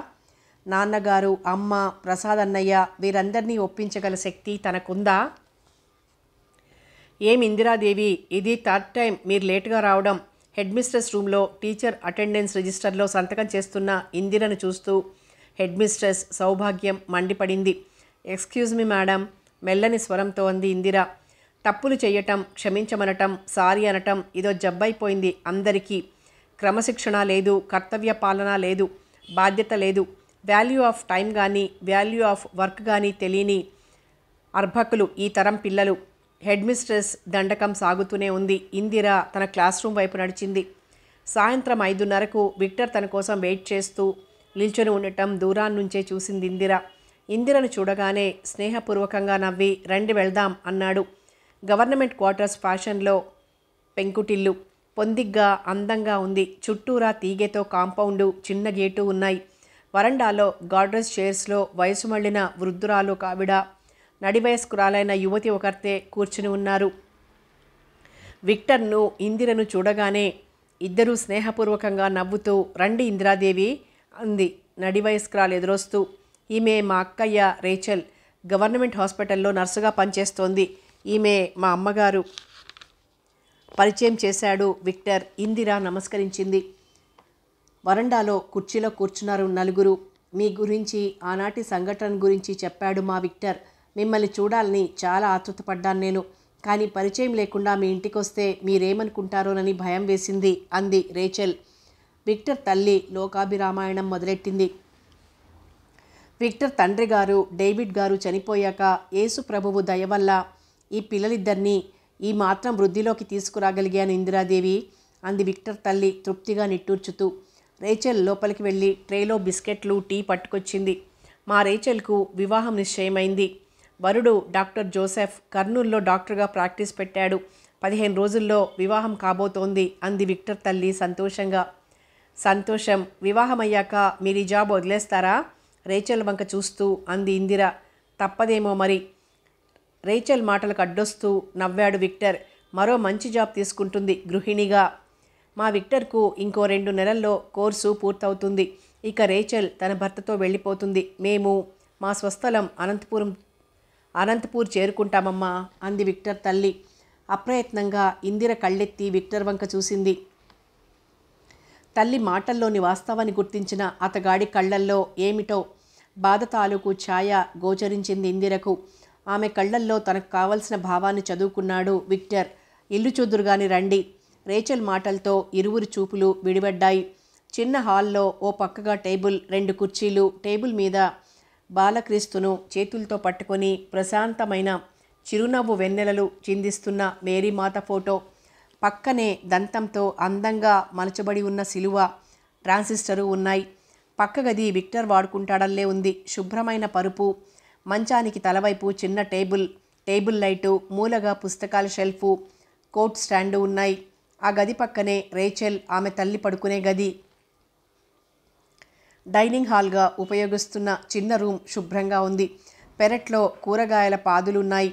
నాన్నగారు, అమ్మ, ప్రసాద్ అన్నయ్య వీరందరినీ ఒప్పించగల శక్తి తనకుందా? ఏం ఇందిరాదేవి, ఇది 3rd టైం మీరు లేటుగా రావడం. హెడ్ మిస్ట్రెస్ రూమ్లో టీచర్ అటెండెన్స్ రిజిస్టర్లో సంతకం చేస్తున్న ఇందిరను చూస్తూ హెడ్ మిస్ట్రెస్ సౌభాగ్యం మండిపడింది. ఎక్స్క్యూజ్ మీ మేడం, మెల్లని స్వరంతో అంది ఇందిర. తప్పులు చేయటం, క్షమించమనటం, సారీ అనటం ఇదో జబ్బైపోయింది అందరికీ. క్రమశిక్షణ లేదు, కర్తవ్య పాలన లేదు. బాధ్యత లేదు. వాల్యూ ఆఫ్ టైం కానీ వాల్యూ ఆఫ్ వర్క్ కానీ తెలియని అర్భకులు ఈ తరం పిల్లలు. హెడ్ మిస్ట్రెస్ దండకం సాగుతూనే ఉంది. ఇందిర తన క్లాస్ రూమ్ వైపు నడిచింది. సాయంత్రం 5:30కు విక్టర్ తన కోసం వెయిట్ చేస్తూ నిల్చొని ఉండటం దూరాన్నుంచే చూసింది ఇందిర. ఇందిరను చూడగానే స్నేహపూర్వకంగా నవ్వి రండి వెళ్దాం అన్నాడు. గవర్నమెంట్ క్వార్టర్స్ ఫ్యాషన్లో పెంకుటిల్లు. పొందిగ్గా అందంగా ఉంది. చుట్టూరా తీగెతో కాంపౌండు, చిన్న గేటు ఉన్నాయి. వరండాలో గార్డ్రెస్ చైర్స్లో వయసు మళ్ళిన వృద్ధురాలు కావిడ, నడివయస్కురాలైన యువతి ఒకర్తే కూర్చుని ఉన్నారు. విక్టర్ను ఇందిరను చూడగానే ఇద్దరూ స్నేహపూర్వకంగా నవ్వుతూ రండి ఇందిరాదేవి అంది నడివయస్కురాలు ఎదురొస్తూ. ఈమె మా అక్కయ్య రేచల్, గవర్నమెంట్ హాస్పిటల్లో నర్సుగా పనిచేస్తోంది. ఈమె మా అమ్మగారు పరిచయం చేశాడు విక్టర్. ఇందిర నమస్కరించింది. వరండాలో కుర్చీలో కూర్చున్నారు నలుగురు. మీ గురించి, ఆనాటి సంఘటన గురించి చెప్పాడు మా విక్టర్. మిమ్మల్ని చూడాలని చాలా ఆతృతపడ్డాను నేను. కానీ పరిచయం లేకుండా మీ ఇంటికొస్తే మీరేమనుకుంటారోనని భయం వేసింది అంది రేచల్. విక్టర్ తల్లి లోకాభిరామాయణం మొదలెట్టింది. విక్టర్ తండ్రి గారు డేవిడ్ గారు చనిపోయాక యేసు ప్రభువు దయ వల్ల ఈ పిల్లలిద్దరినీ ఈ మాత్రం వృద్ధిలోకి తీసుకురాగలిగాను ఇందిరాదేవి అంది విక్టర్ తల్లి తృప్తిగా నిట్టూర్చుతూ. రేచల్ లోపలికి వెళ్ళి ట్రేలో బిస్కెట్లు, టీ పట్టుకొచ్చింది. మా రేచల్కు వివాహం నిశ్చయమైంది. వరుడు డాక్టర్ జోసెఫ్ కర్నూల్లో డాక్టర్గా ప్రాక్టీస్ పెట్టాడు. 15 రోజుల్లో వివాహం కాబోతోంది అంది విక్టర్ తల్లి సంతోషంగా. సంతోషం. వివాహం అయ్యాక మీరు ఈ జాబ్ వదిలేస్తారా? రేచల్ వంక చూస్తూ అంది ఇందిర. తప్పదేమో మరి. రేచల్ మాటలకు అడ్డొస్తూ నవ్వాడు విక్టర్. మరో మంచి జాబ్ తీసుకుంటుంది గృహిణిగా. మా విక్టర్కు ఇంకో 2 నెలల్లో కోర్సు పూర్తవుతుంది. ఇక రేచల్ తన భర్తతో వెళ్ళిపోతుంది. మేము మా స్వస్థలం అనంతపూర్ చేరుకుంటామమ్మా అంది విక్టర్ తల్లి. అప్రయత్నంగా ఇందిర కళ్ళెత్తి విక్టర్ వంక చూసింది. తల్లి మాటల్లోని వాస్తవాన్ని గుర్తించిన అతగాడి కళ్ళల్లో ఏమిటో బాధ తాలూకు ఛాయ గోచరించింది ఇందిరకు. ఆమె కళ్ళల్లో తనకు కావలసిన భావాన్ని చదువుకున్నాడు విక్టర్. ఇల్లు చూదురుగాని రండి. రేచల్ మాటలతో ఇరువురి చూపులు విడిపడ్డాయి. చిన్న హాల్లో ఓ పక్కగా టేబుల్, 2 కుర్చీలు. టేబుల్ మీద బాలక్రీస్తును చేతులతో పట్టుకొని ప్రశాంతమైన చిరునవ్వు వెన్నెలలు చిందిస్తున్న మేరీమాత ఫోటో. పక్కనే దంతంతో అందంగా మలచబడి ఉన్న సిలువ, ట్రాన్సిస్టరు ఉన్నాయి. పక్క గది విక్టర్ వాడుకుంటాడల్లే ఉంది. శుభ్రమైన పరుపు, మంచానికి తలవైపు చిన్న టేబుల్ లైటు, మూలగా పుస్తకాల షెల్ఫు, కోట్ స్టాండు ఉన్నాయి. ఆ గది పక్కనే రేచల్ ఆమె తల్లి పడుకునే గది. డైనింగ్ హాల్గా ఉపయోగిస్తున్న చిన్న రూమ్ శుభ్రంగా ఉంది. పెరట్లో కూరగాయల పాదులున్నాయి.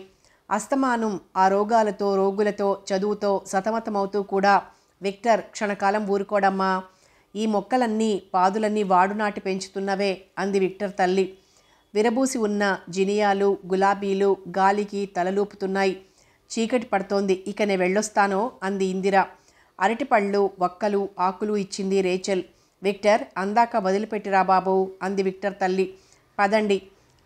అస్తమానం ఆ రోగులతో చదువుతో సతమతమవుతూ కూడా విక్టర్ క్షణకాలం ఊరుకోడమ్మా. ఈ మొక్కలన్నీ పాదులన్నీ వాడు నాటి పెంచుతున్నవే అంది విక్టర్ తల్లి. విరబూసి ఉన్న జినియాలు, గులాబీలు గాలికి తలలూపుతున్నాయి. చీకటి పడుతోంది. ఇక నే వెళ్ళొస్తానో అంది ఇందిర. అరటిపళ్ళు, వక్కలు, ఆకులు ఇచ్చింది రేచల్. విక్టర్ అందాక వదిలిపెట్టిరా బాబు అంది విక్టర్ తల్లి. పదండి.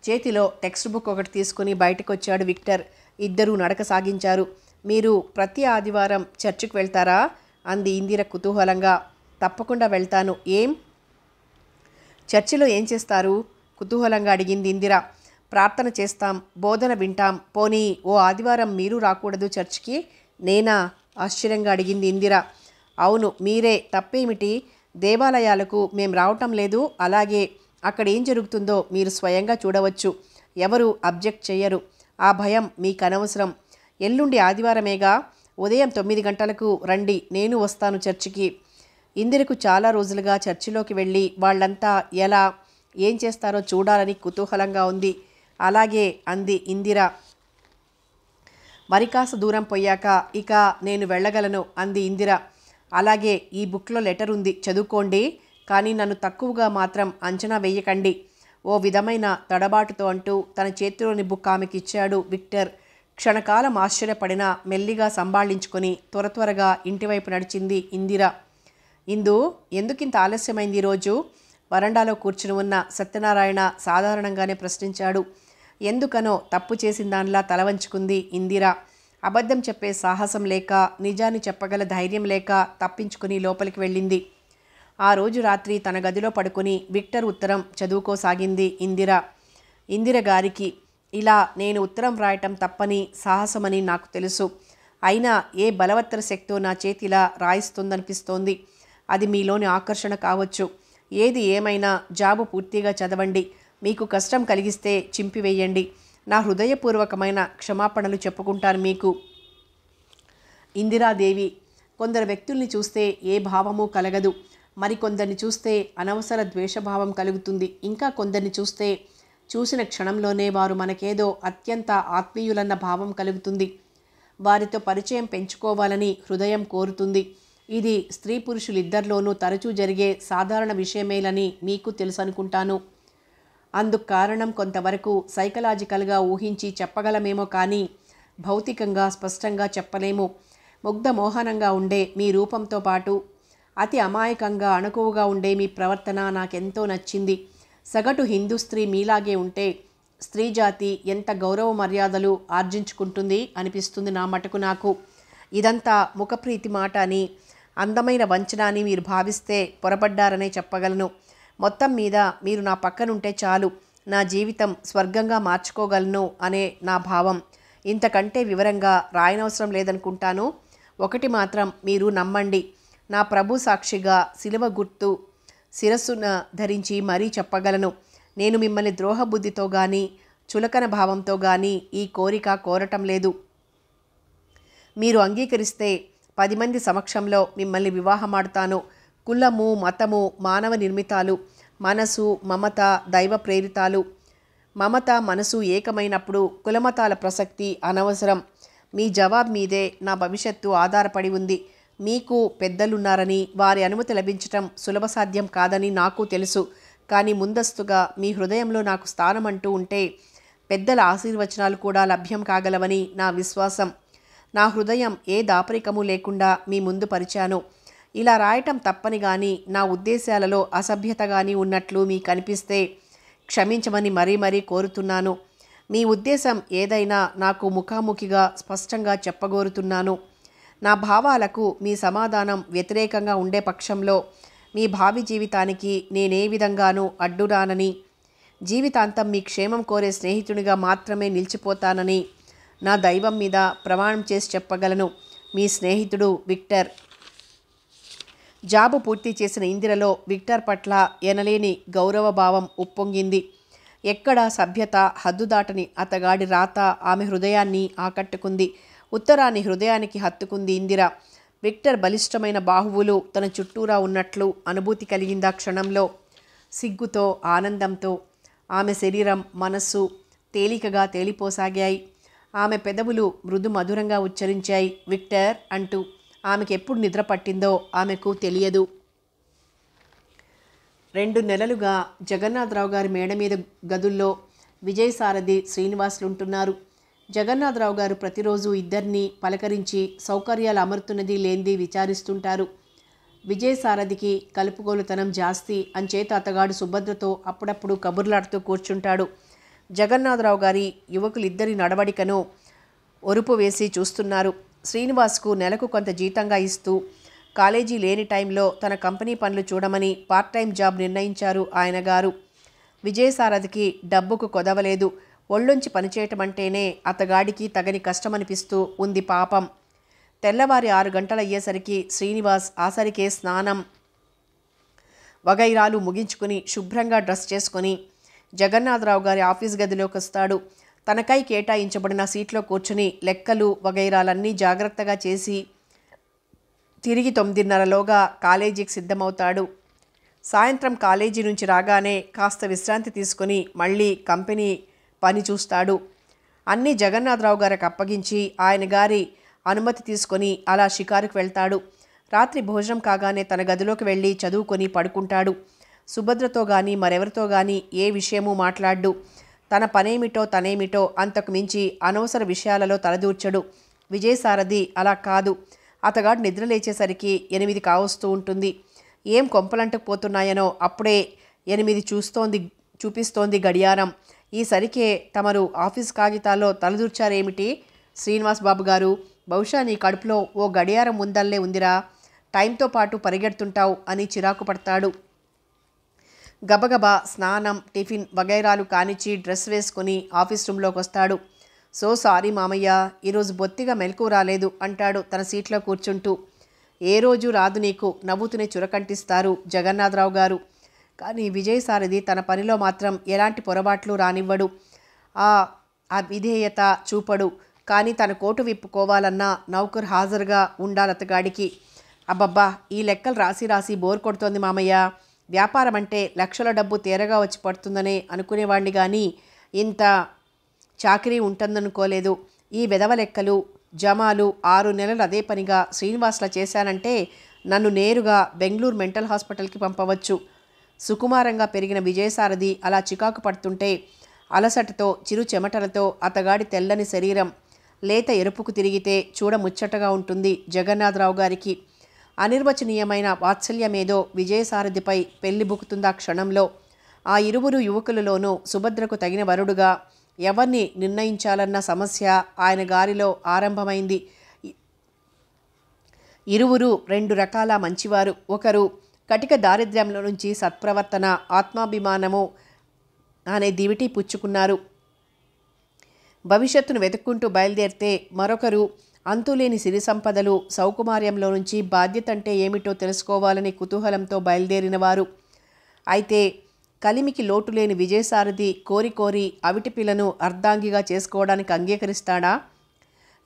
చేతిలో టెక్స్ట్ బుక్ ఒకటి తీసుకుని బయటకొచ్చాడు విక్టర్. ఇద్దరూ నడక సాగించారు. మీరు ప్రతి ఆదివారం చర్చికి వెళ్తారా అంది ఇందిర కుతూహలంగా. తప్పకుండా వెళ్తాను. ఏం? చర్చిలో ఏం చేస్తారు కుతూహలంగా అడిగింది ఇందిర. ప్రార్థన చేస్తాం, బోధన వింటాం. పోనీ ఓ ఆదివారం మీరు రాకూడదు చర్చికి? నేనా ఆశ్చర్యంగా అడిగింది ఇందిర. అవును మీరే. తప్పేమిటి? దేవాలయాలకు మేం రావటం లేదు. అలాగే అక్కడ ఏం జరుగుతుందో మీరు స్వయంగా చూడవచ్చు. ఎవరు అబ్జెక్ట్ చెయ్యరు. ఆ భయం మీకు అనవసరం. ఎల్లుండి ఆదివారమేగా, ఉదయం 9 గంటలకు రండి. నేను వస్తాను చర్చికి. ఇందిరకు చాలా రోజులుగా చర్చిలోకి వెళ్ళి వాళ్ళంతా ఎలా ఏం చేస్తారో చూడాలని కుతూహలంగా ఉంది. అలాగే అంది ఇందిర. మరికాస్త దూరం పోయాక ఇక నేను వెళ్ళగలను అంది ఇందిర. అలాగే ఈ బుక్లో లెటర్ ఉంది, చదువుకోండి. కానీ నన్ను తక్కువగా మాత్రం అంచనా వేయకండి ఓ విధమైన తడబాటుతో అంటూ తన చేతిలోని బుక్ ఆమెకిచ్చాడు విక్టర్. క్షణకాలం ఆశ్చర్యపడినా మెల్లిగా సంభాళించుకొని త్వరగా ఇంటివైపు నడిచింది ఇందిర. ఇందు, ఎందుకింత ఆలస్యమైంది ఈరోజు? వరండాలో కూర్చుని ఉన్న సత్యనారాయణ సాధారణంగానే ప్రశ్నించాడు. ఎందుకనో తప్పు చేసిన దానిలా తలవంచుకుంది ఇందిర. అబద్ధం చెప్పే సాహసం లేక, నిజాన్ని చెప్పగల ధైర్యం లేక తప్పించుకుని లోపలికి వెళ్ళింది. ఆ రోజు రాత్రి తన గదిలో పడుకుని విక్టర్ ఉత్తరం చదువుకోసాగింది ఇందిర గారికి. ఇలా నేను ఉత్తరం రాయటం తప్పని సాహసమని నాకు తెలుసు. అయినా ఏ బలవత్తర శక్తో నా చేతిలా రాయిస్తుందనిపిస్తోంది. అది మీలోని ఆకర్షణ కావచ్చు. ఏది ఏమైనా జాబు పూర్తిగా చదవండి. మీకు కష్టం కలిగిస్తే చింపివేయండి. నా హృదయపూర్వకమైన క్షమాపణలు చెప్పుకుంటాను మీకు. ఇందిరాదేవి. కొందరు వ్యక్తుల్ని చూస్తే ఏ భావము కలగదు. మరికొందరిని చూస్తే అనవసర ద్వేషభావం కలుగుతుంది. ఇంకా కొందరిని చూస్తే చూసిన క్షణంలోనే వారు మనకేదో అత్యంత ఆత్మీయులన్న భావం కలుగుతుంది. వారితో పరిచయం పెంచుకోవాలని హృదయం కోరుతుంది. ఇది స్త్రీ పురుషులిద్దరిలోనూ తరచూ జరిగే సాధారణ విషయమేలని మీకు తెలుసనుకుంటాను. అందుకు కారణం కొంతవరకు సైకలాజికల్గా ఊహించి చెప్పగలమేమో కానీ భౌతికంగా స్పష్టంగా చెప్పలేము. ముగ్ధ మోహనంగా ఉండే మీ రూపంతో పాటు అతి అమాయకంగా అణకువగా ఉండే మీ ప్రవర్తన నాకెంతో నచ్చింది. సగటు హిందూ స్త్రీ మీలాగే ఉంటే స్త్రీ జాతి ఎంత గౌరవ మర్యాదలు ఆర్జించుకుంటుంది అనిపిస్తుంది నా మటుకు నాకు. ఇదంతా ముఖప్రీతి మాట అని, అందమైన వంచన అని మీరు భావిస్తే పొరపడ్డారనే చెప్పగలను. మొత్తం మీద మీరు నా పక్కనుంటే చాలు, నా జీవితం స్వర్గంగా మార్చుకోగలను అనే నా భావం. ఇంతకంటే వివరంగా రాయనవసరం లేదనుకుంటాను. ఒకటి మాత్రం మీరు నమ్మండి. నా ప్రభు సాక్షిగా శిలువ గుర్తు శిరస్సున ధరించి మరీ చెప్పగలను. నేను మిమ్మల్ని ద్రోహబుద్ధితో కానీ చులకన భావంతో కానీ ఈ కోరిక కోరటం లేదు. మీరు అంగీకరిస్తే 10 మంది సమక్షంలో మిమ్మల్ని వివాహమాడుతాను. కులము మతము మానవ నిర్మితాలు. మనసు మమత దైవ ప్రేరితాలు. మమత మనసు ఏకమైనప్పుడు కులమతాల ప్రసక్తి అనవసరం. మీ జవాబు మీదే నా భవిష్యత్తు ఆధారపడి ఉంది. మీకు పెద్దలున్నారని వారి అనుమతి లభించటం సులభ సాధ్యం కాదని నాకు తెలుసు. కానీ ముందస్తుగా మీ హృదయంలో నాకు స్థానం అంటూ ఉంటే పెద్దల ఆశీర్వచనాలు కూడా లభ్యం కాగలవని నా విశ్వాసం. నా హృదయం ఏ దాపరికము లేకుండా మీ ముందు పరిచాను. ఇలా రాయటం తప్పని కానీ నా ఉద్దేశాలలో అసభ్యత కానీ ఉన్నట్లు మీకు అనిపిస్తే క్షమించమని మరీ మరీ కోరుతున్నాను. మీ ఉద్దేశం ఏదైనా నాకు ముఖాముఖిగా స్పష్టంగా చెప్పగోరుతున్నాను. నా భావాలకు మీ సమాధానం వ్యతిరేకంగా ఉండే పక్షంలో మీ భావి జీవితానికి నేనే విధంగానూ అడ్డురానని, జీవితాంతం మీ క్షేమం కోరే స్నేహితునిగా మాత్రమే నిలిచిపోతానని నా దైవం మీద ప్రమాణం చేసి చెప్పగలను. మీ స్నేహితుడు విక్టర్. జాబు పూర్తి చేసిన ఇందిరలో విక్టర్ పట్ల ఎనలేని గౌరవభావం ఉప్పొంగింది. ఎక్కడ సభ్యత హద్దుదాటని అతగాడి రాత ఆమె హృదయాన్ని ఆకట్టుకుంది. ఉత్తరాన్ని హృదయానికి హత్తుకుంది ఇందిర. విక్టర్ బలిష్టమైన బాహువులు తన చుట్టూరా ఉన్నట్లు అనుభూతి కలిగిందా క్షణంలో. సిగ్గుతో ఆనందంతో ఆమె శరీరం మనస్సు తేలికగా తేలిపోసాగాయి. ఆమె పెదవులు మృదు మధురంగా ఉచ్చరించాయి విక్టర్ అంటూ. ఆమెకు ఎప్పుడు నిద్ర పట్టిందో ఆమెకు తెలియదు. 2 నెలలుగా జగన్నాథరావు గారి మేడ మీద గదుల్లో విజయసారథి శ్రీనివాసులుంటున్నారు. జగన్నాథరావు గారు ప్రతిరోజు ఇద్దరిని పలకరించి సౌకర్యాలు అమరుతున్నది లేనిది విచారిస్తుంటారు. విజయసారథికి కలుపుగోలుతనం జాస్తి అంచేత అతగాడు సుభద్రతో అప్పుడప్పుడు కబుర్లాడుతూ కూర్చుంటాడు. జగన్నాథరావు గారి యువకులిద్దరి నడవడికను ఒరుపు వేసి చూస్తున్నారు. శ్రీనివాస్కు నెలకు కొంత జీతంగా ఇస్తూ కాలేజీ లేని టైంలో తన కంపెనీ పనులు చూడమని పార్ట్ టైం జాబ్ నిర్ణయించారు ఆయన గారు. విజయసారథికి డబ్బుకు కొదవలేదు. ఒళ్ళొంచి పనిచేయటం అంటేనే అతగాడికి తగని కష్టమనిపిస్తూ ఉంది పాపం. తెల్లవారి 6 గంటలయ్యేసరికి శ్రీనివాస్ ఆసరికే స్నానం వగైరాలు ముగించుకుని శుభ్రంగా డ్రెస్ చేసుకుని జగన్నాథరావు గారి ఆఫీస్ గదిలోకి వస్తాడు. తనకై కేటాయించబడిన సీట్లో కూర్చుని లెక్కలు వగైరాలన్నీ జాగ్రత్తగా చేసి తిరిగి 9:30లోగా కాలేజీకి సిద్ధమవుతాడు. సాయంత్రం కాలేజీ నుంచి రాగానే కాస్త విశ్రాంతి తీసుకుని మళ్ళీ కంపెనీ పని చూస్తాడు. అన్నీ జగన్నాథరావు గారికి అప్పగించి ఆయన గారి అనుమతి తీసుకొని అలా షికారుకు వెళ్తాడు. రాత్రి భోజనం కాగానే తన గదిలోకి వెళ్ళి చదువుకొని పడుకుంటాడు. సుభద్రతో కానీ మరెవరితో కానీ ఏ విషయమూ మాట్లాడ్డు. తన పనేమిటో తనేమిటో అంతకు మించి అనవసర విషయాలలో తలదూర్చడు. విజయసారథి అలా కాదు. అతగాడు నిద్ర లేచేసరికి 8 కావస్తూ ఉంటుంది. ఏం కొంపలంటకు పోతున్నాయనో అప్పుడే 8 చూపిస్తోంది గడియారం. ఈసరికే తమరు ఆఫీస్ కాగితాల్లో తలదూర్చారేమిటి శ్రీనివాస్ బాబు గారు? బహుశా నీ కడుపులో ఓ గడియారం ఉందల్లే ఉందిరా. టైంతో పాటు పరిగెడుతుంటావు అని చిరాకు పడతాడు. గబగబా స్నానం, టిఫిన్ వగైరాలు కానిచ్చి డ్రెస్ వేసుకుని ఆఫీస్ రూమ్లోకి వస్తాడు. సో సారీ మామయ్య, ఈరోజు బొత్తిగా మెలకు రాలేదు అంటాడు తన సీట్లో కూర్చుంటూ. ఏ రోజు రాదు నీకు, నవ్వుతూనే చురకంటిస్తారు జగన్నాథరావు గారు. కానీ విజయసారథి తన పనిలో మాత్రం ఎలాంటి పొరపాట్లు రానివ్వడు, ఆ అవిధేయత చూపడు. కానీ తన కోటు విప్పుకోవాలన్నా నౌకర్ హాజరుగా ఉండాలతగాడికి. అబ్బబ్బా, ఈ లెక్కలు రాసి రాసి బోర్ కొడుతోంది మామయ్య. వ్యాపారం అంటే లక్షల డబ్బు తేరగా వచ్చి పడుతుందనే అనుకునేవాడిని, కానీ ఇంత చాకరీ ఉంటుందనుకోలేదు. ఈ వెధవ లెక్కలు జమాలు 6 నెలలు అదే పనిగా శ్రీనివాస్లా చేశానంటే నన్ను నేరుగా బెంగళూరు మెంటల్ హాస్పిటల్కి పంపవచ్చు. సుకుమారంగా పెరిగిన విజయసారథి అలా చికాకు పడుతుంటే అలసటతో చిరు చెమటలతో అతగాడి తెల్లని శరీరం లేత ఎరుపుకు తిరిగితే చూడముచ్చటగా ఉంటుంది జగన్నాథరావు గారికి. అనిర్వచనీయమైన వాత్సల్యమేదో విజయసారథిపై పెళ్లిబుకుతుందా క్షణంలో. ఆ ఇరువురు యువకులలోనూ సుభద్రకు తగిన వరుడుగా ఎవరిని నిర్ణయించాలన్న సమస్య ఆయన గారిలో ఆరంభమైంది. ఇరువురు 2 రకాల మంచివారు. ఒకరు కటిక దారిద్ర్యంలో నుంచి సత్ప్రవర్తన, ఆత్మాభిమానము అనే దివిటి పుచ్చుకున్నారు. భవిష్యత్తును వెతుక్కుంటూ బయలుదేరితే మరొకరు అంతులేని సిరి సంపదలు, సౌకుమార్యంలో నుంచి బాధ్యత అంటే ఏమిటో తెలుసుకోవాలని కుతూహలంతో బయలుదేరినవారు. అయితే కలిమికి లోటు లేని విజయసారథి కోరి కోరి అవిటి పిల్లను అర్ధాంగిగా చేసుకోవడానికి అంగీకరిస్తాడా?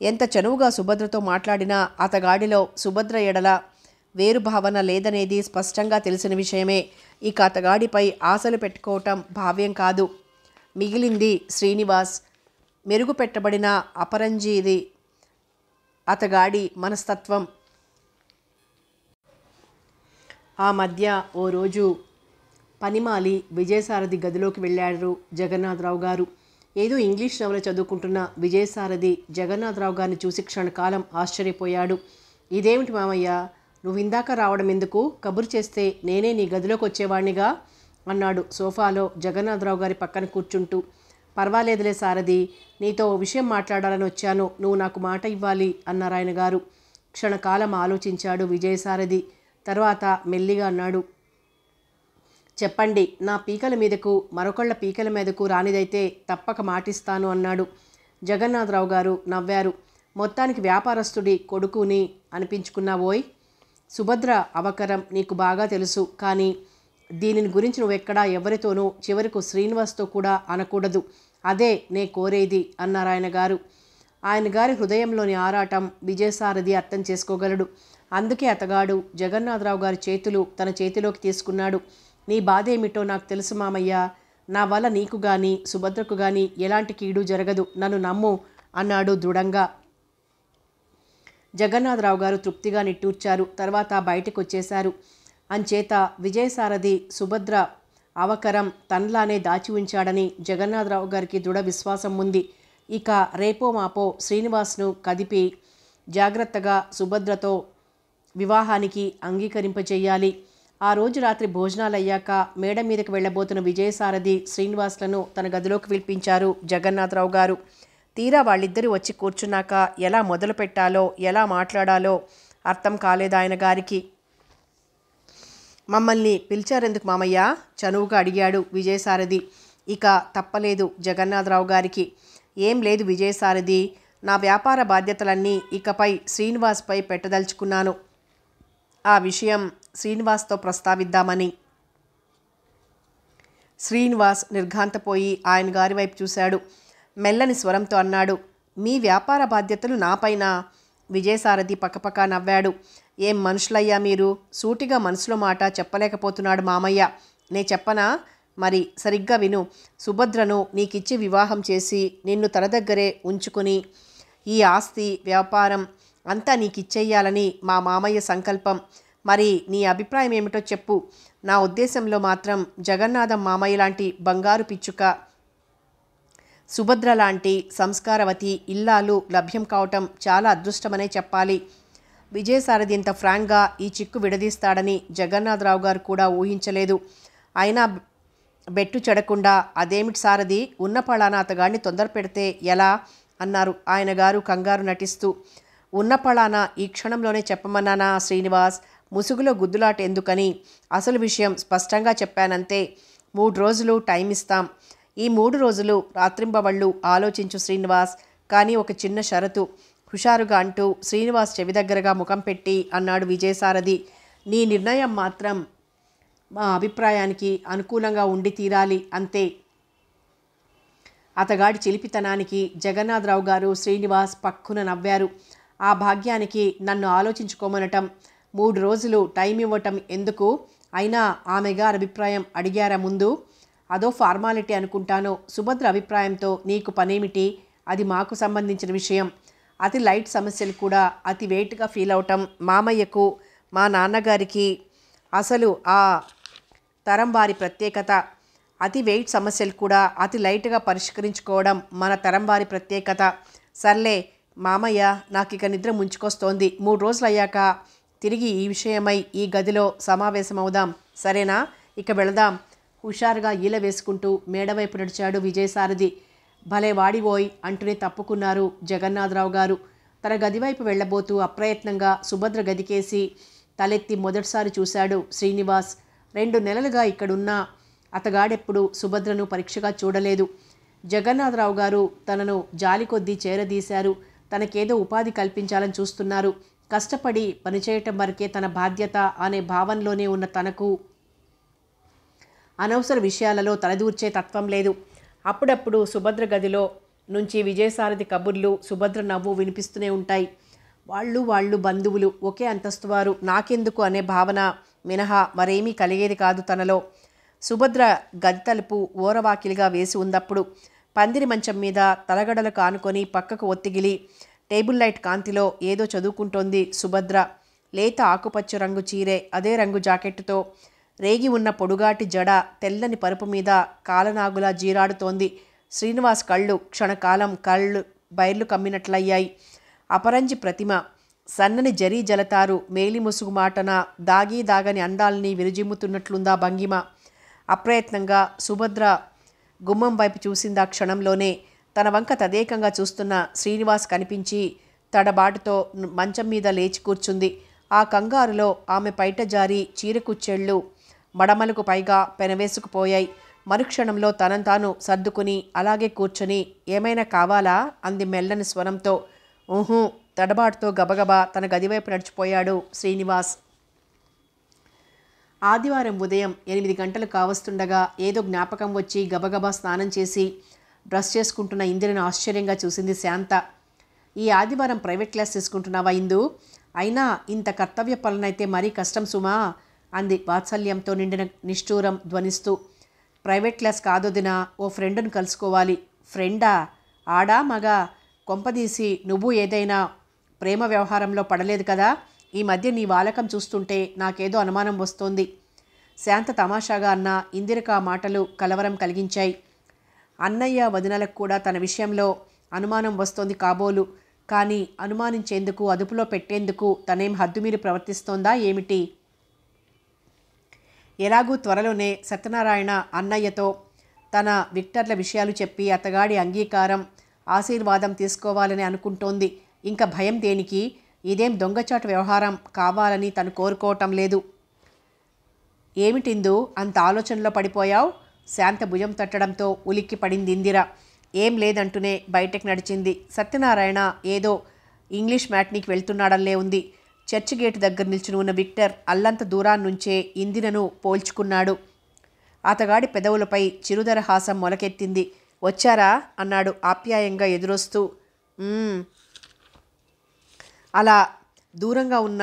ఎంత చనువుగా సుభద్రతో మాట్లాడినా అతగాడిలో సుభద్ర ఎడల వేరు భావన లేదనేది స్పష్టంగా తెలిసిన విషయమే. ఇక అతగాడిపై ఆశలు పెట్టుకోవటం భావ్యం కాదు. మిగిలింది శ్రీనివాస్. మెరుగుపెట్టబడిన అపరంజీది అతగాడి మనస్తత్వం. ఆ మధ్య ఓ రోజు పనిమాలి విజయసారథి గదిలోకి వెళ్ళారు జగన్నాథరావు గారు. ఏదో ఇంగ్లీష్ నవల చదువుకుంటున్న విజయసారథి జగన్నాథరావు గారిని చూసి క్షణకాలం ఆశ్చర్యపోయాడు. ఇదేమిటి మామయ్య, నువ్వు ఇందాక రావడం ఎందుకు? కబురు చేస్తే నేనే నీ గదిలోకి వచ్చేవాణ్ణిగా అన్నాడు సోఫాలో జగన్నాథరావు గారి పక్కన కూర్చుంటూ. పర్వాలేదులే సారథి, నీతో ఓ విషయం మాట్లాడాలని వచ్చాను, నువ్వు నాకు మాట ఇవ్వాలి అన్నారు ఆయన గారు. క్షణకాలం ఆలోచించాడు విజయసారథి. తర్వాత మెల్లిగా అన్నాడు, చెప్పండి. నా పీకల మీదకు మరొకళ్ళ పీకల మీదకు రానిదైతే తప్పక మాటిస్తాను అన్నాడు. జగన్నాథరావు గారు నవ్వారు. మొత్తానికి వ్యాపారస్తుడి కొడుకుని అనిపించుకున్నావోయ్. సుభద్ర అవకరం నీకు బాగా తెలుసు, కానీ దీనిని గురించి నువ్వెక్కడా ఎవరితోనూ చివరకు శ్రీనివాస్తో కూడా అనకూడదు. అదే నే కోరేది అన్నారు ఆయన గారు. ఆయన గారి హృదయంలోని ఆరాటం విజయసారథి అర్థం చేసుకోగలడు. అందుకే అతగాడు జగన్నాథరావు గారి చేతులు తన చేతిలోకి తీసుకున్నాడు. నీ బాధ ఏమిటో నాకు తెలుసు మామయ్య. నా వల్ల నీకు కానీ సుభద్రకు కానీ ఎలాంటి కీడు జరగదు, నన్ను నమ్ము అన్నాడు దృఢంగా. జగన్నాథరావు గారు తృప్తిగా నిట్టూర్చారు. తర్వాత బయటకు వచ్చేశారు. అంచేత విజయసారథి సుభద్ర అవకరం తనలానే దాచి ఉంచాడని జగన్నాథరావు గారికి దృఢ విశ్వాసం ఉంది. ఇక రేపో మాపో శ్రీనివాస్ను కదిపి జాగ్రత్తగా సుభద్రతో వివాహానికి అంగీకరింపచేయాలి. ఆ రోజు రాత్రి భోజనాలయ్యాక మేడ మీదకి వెళ్ళబోతున్న విజయసారథి శ్రీనివాస్లను తన గదిలోకి పిలిపించారు జగన్నాథరావు గారు. తీరా వాళ్ళిద్దరూ వచ్చి కూర్చున్నాక ఎలా మొదలు పెట్టాలో ఎలా మాట్లాడాలో అర్థం కాలేదు ఆయన గారికి. మమ్మల్ని పిలిచారెందుకు మామయ్య? చనువుగా అడిగాడు విజయసారథి. ఇక తప్పలేదు జగన్నాథరావు గారికి. ఏం లేదు విజయసారథి, నా వ్యాపార బాధ్యతలన్నీ ఇకపై శ్రీనివాస్పై పెట్టదలుచుకున్నాను. ఆ విషయం శ్రీనివాస్తో ప్రస్తావిద్దామని. శ్రీనివాస్ నిర్ఘాంతపోయి ఆయన గారి వైపు చూశాడు. మెల్లని స్వరంతో అన్నాడు, మీ వ్యాపార బాధ్యతలు నాపైన? విజయసారథి పక్కపక్క నవ్వాడు. ఏం మనుషులయ్యా మీరు, సూటిగా మనసులో మాట చెప్పలేకపోతున్నాడు మామయ్య. నే చెప్పనా? మరి సరిగ్గా విను. సుభద్రను నీకిచ్చి వివాహం చేసి నిన్ను తన దగ్గరే ఉంచుకుని ఈ ఆస్తి వ్యాపారం అంతా నీకిచ్చేయాలని మా మామయ్య సంకల్పం. మరి నీ అభిప్రాయం ఏమిటో చెప్పు. నా ఉద్దేశంలో మాత్రం జగన్నాథం మామయ్య లాంటి బంగారు పిచ్చుక, సుభద్ర లాంటి సంస్కారవతి ఇల్లాలు లభ్యం కావటం చాలా అదృష్టమనే చెప్పాలి. విజయసారథి ఇంత ఫ్రాంక్గా ఈ చిక్కు విడదీస్తాడని జగన్నాథరావు గారు కూడా ఊహించలేదు. అయినా బెట్టు చెడకుండా, అదేమిటి సారథి, ఉన్న పళాన అతగాడిని తొందర పెడితే ఎలా అన్నారు ఆయన గారు కంగారు నటిస్తూ. ఉన్న పళాన ఈ క్షణంలోనే చెప్పమన్నానా శ్రీనివాస్? ముసుగులో గుద్దులాట ఎందుకని అసలు విషయం స్పష్టంగా చెప్పానంతే. 3 రోజులు టైం ఇస్తాం. ఈ 3 రోజులు రాత్రింబవళ్ళు ఆలోచించు శ్రీనివాస్. కానీ ఒక చిన్న షరతు హుషారుగా అంటూ శ్రీనివాస్ చెవి దగ్గరగా ముఖం పెట్టి అన్నాడు విజయసారథి. నీ నిర్ణయం మాత్రం మా అభిప్రాయానికి అనుకూలంగా ఉండి తీరాలి అంతే. అతగాడి చిలిపితనానికి జగన్నాథరావు గారు శ్రీనివాస్ పక్కున నవ్వారు. ఆ భాగ్యానికి నన్ను ఆలోచించుకోమనటం, 3 రోజులు టైం ఇవ్వటం ఎందుకు? అయినా ఆమెగారి అభిప్రాయం అడిగారా ముందు? అదో ఫార్మాలిటీ అనుకుంటాను. సుభద్ర అభిప్రాయంతో నీకు పనేమిటి? అది మాకు సంబంధించిన విషయం. అతి లైట్ సమస్యలు కూడా అతి వెయిట్గా ఫీల్ అవటం మామయ్యకు, మా నాన్నగారికి అసలు ఆ తరం వారి ప్రత్యేకత. అతి వెయిట్ సమస్యలు కూడా అతి లైట్గా పరిష్కరించుకోవడం మన తరం వారి ప్రత్యేకత. సర్లే మామయ్య, నాకు ఇక నిద్ర ముంచుకొస్తోంది. 3 రోజులు అయ్యాక తిరిగి ఈ విషయమై ఈ గదిలో సమావేశమవుదాం. సరేనా? ఇక వెళదాం. హుషారుగా ఈల వేసుకుంటూ మేడవైపు నడిచాడు విజయసారథి. భలే వాడివోయ్ అంటూనే తప్పుకున్నారు జగన్నాథరావు గారు. తన గదివైపు వెళ్లబోతూ అప్రయత్నంగా సుభద్ర గదికేసి తలెత్తి మొదటిసారి చూశాడు శ్రీనివాస్. 2 నెలలుగా ఇక్కడున్నా అతగాడెప్పుడు సుభద్రను పరీక్షగా చూడలేదు. జగన్నాథరావు గారు తనను జాలి కొద్దీ చేరదీశారు. తనకేదో ఉపాధి కల్పించాలని చూస్తున్నారు. కష్టపడి పనిచేయటం వరకే తన బాధ్యత అనే భావనలోనే ఉన్న తనకు అనవసర విషయాలలో తలదూర్చే తత్వం లేదు. అప్పుడప్పుడు సుభద్ర గదిలో నుంచి విజయసారథి కబుర్లు, సుభద్ర నవ్వు వినిపిస్తూనే ఉంటాయి. వాళ్ళు బంధువులు, ఒకే అంతస్తు వారు, నాకెందుకు అనే భావన మినహా మరేమీ కలిగేది కాదు తనలో. సుభద్ర గది తలుపు ఓరవాకిలిగా వేసి ఉందప్పుడు. పందిరి మంచం మీద తలగడలకు ఆనుకొని పక్కకు ఒత్తిగిలి టేబుల్ లైట్ కాంతిలో ఏదో చదువుకుంటోంది సుభద్ర. లేత ఆకుపచ్చ రంగు చీరే, అదే రంగు జాకెట్టుతో రేగి ఉన్న పొడుగాటి జడ తెల్లని పరుపు మీద కాలనాగులా జీరాడుతోంది. శ్రీనివాస్ కళ్ళు క్షణకాలం బయర్లు కమ్మినట్లయ్యాయి. అపరంజి ప్రతిమ, సన్నని జరీ జలతారు మేలి ముసుగు మాటన దాగని అందాల్ని విరజిమ్ముతున్నట్లుందా భంగిమ. అప్రయత్నంగా సుభద్ర గుమ్మం వైపు చూసిందా క్షణంలోనే. తన వంక తదేకంగా చూస్తున్న శ్రీనివాస్ కనిపించి తడబాటుతో మంచం మీద లేచి కూర్చుంది. ఆ కంగారులో ఆమె పైట జారి చీరకుచ్చెళ్ళు మడమలకు పైగా పెనవేసుకుపోయాయి. మరుక్షణంలో తనను తాను సర్దుకుని అలాగే కూర్చొని ఏమైనా కావాలా అంది మెల్లని స్వరంతో. ఊహూ తడబాటుతో గబగబా తన గదివైపు నడిచిపోయాడు శ్రీనివాస్. ఆదివారం ఉదయం 8 గంటలు కావస్తుండగా ఏదో జ్ఞాపకం వచ్చి గబగబా స్నానం చేసి డ్రెస్ చేసుకుంటున్న ఇందిరను ఆశ్చర్యంగా చూసింది శాంత. ఈ ఆదివారం ప్రైవేట్ క్లాస్ తీసుకుంటున్నావా ఇందు? అయినా ఇంత కర్తవ్య పనులనైతే మరీ కష్టం సుమా అంది వాత్సల్యంతో నిండిన నిష్ఠూరం ధ్వనిస్తూ. ప్రైవేట్ క్లాస్ కాదొదినా, ఓ ఫ్రెండును కలుసుకోవాలి. ఫ్రెండా? ఆడా మగా? కొంపదీసి నువ్వు ఏదైనా ప్రేమ వ్యవహారంలో పడలేదు కదా? ఈ మధ్య నీ వాలకం చూస్తుంటే నాకేదో అనుమానం వస్తోంది. శాంత తమాషాగా అన్న ఇందిరకు ఆ మాటలు కలవరం కలిగించాయి. అన్నయ్య వదినలకు కూడా తన విషయంలో అనుమానం వస్తోంది కాబోలు. కానీ అనుమానించేందుకు, అదుపులో పెట్టేందుకు తనేం హద్దుమీరి ప్రవర్తిస్తోందా ఏమిటి? ఎలాగూ త్వరలోనే సత్యనారాయణ అన్నయ్యతో తన విక్టర్ల విషయాలు చెప్పి అతగాడి అంగీకారం, ఆశీర్వాదం తీసుకోవాలని అనుకుంటోంది. ఇంకా భయం దేనికి? ఇదేం దొంగచాటు వ్యవహారం కావాలని తను కోరుకోవటం లేదు. ఏమిటిందు అంత ఆలోచనలో పడిపోయావు? శాంత భుజం తట్టడంతో ఉలిక్కి పడింది ఇందిర. ఏం లేదంటూనే బయటకు నడిచింది. సత్యనారాయణ ఏదో ఇంగ్లీష్ మ్యాట్నీకి వెళ్తున్నాడల్లే ఉంది. చర్చి గేటు దగ్గర నిల్చుని ఉన్న విక్టర్ అల్లంత దూరాన్నుంచే ఇందిరను పోల్చుకున్నాడు. అతగాడి పెదవులపై చిరుదర హాసం మొలకెత్తింది. వచ్చారా అన్నాడు ఆప్యాయంగా ఎదురొస్తూ. అలా దూరంగా ఉన్న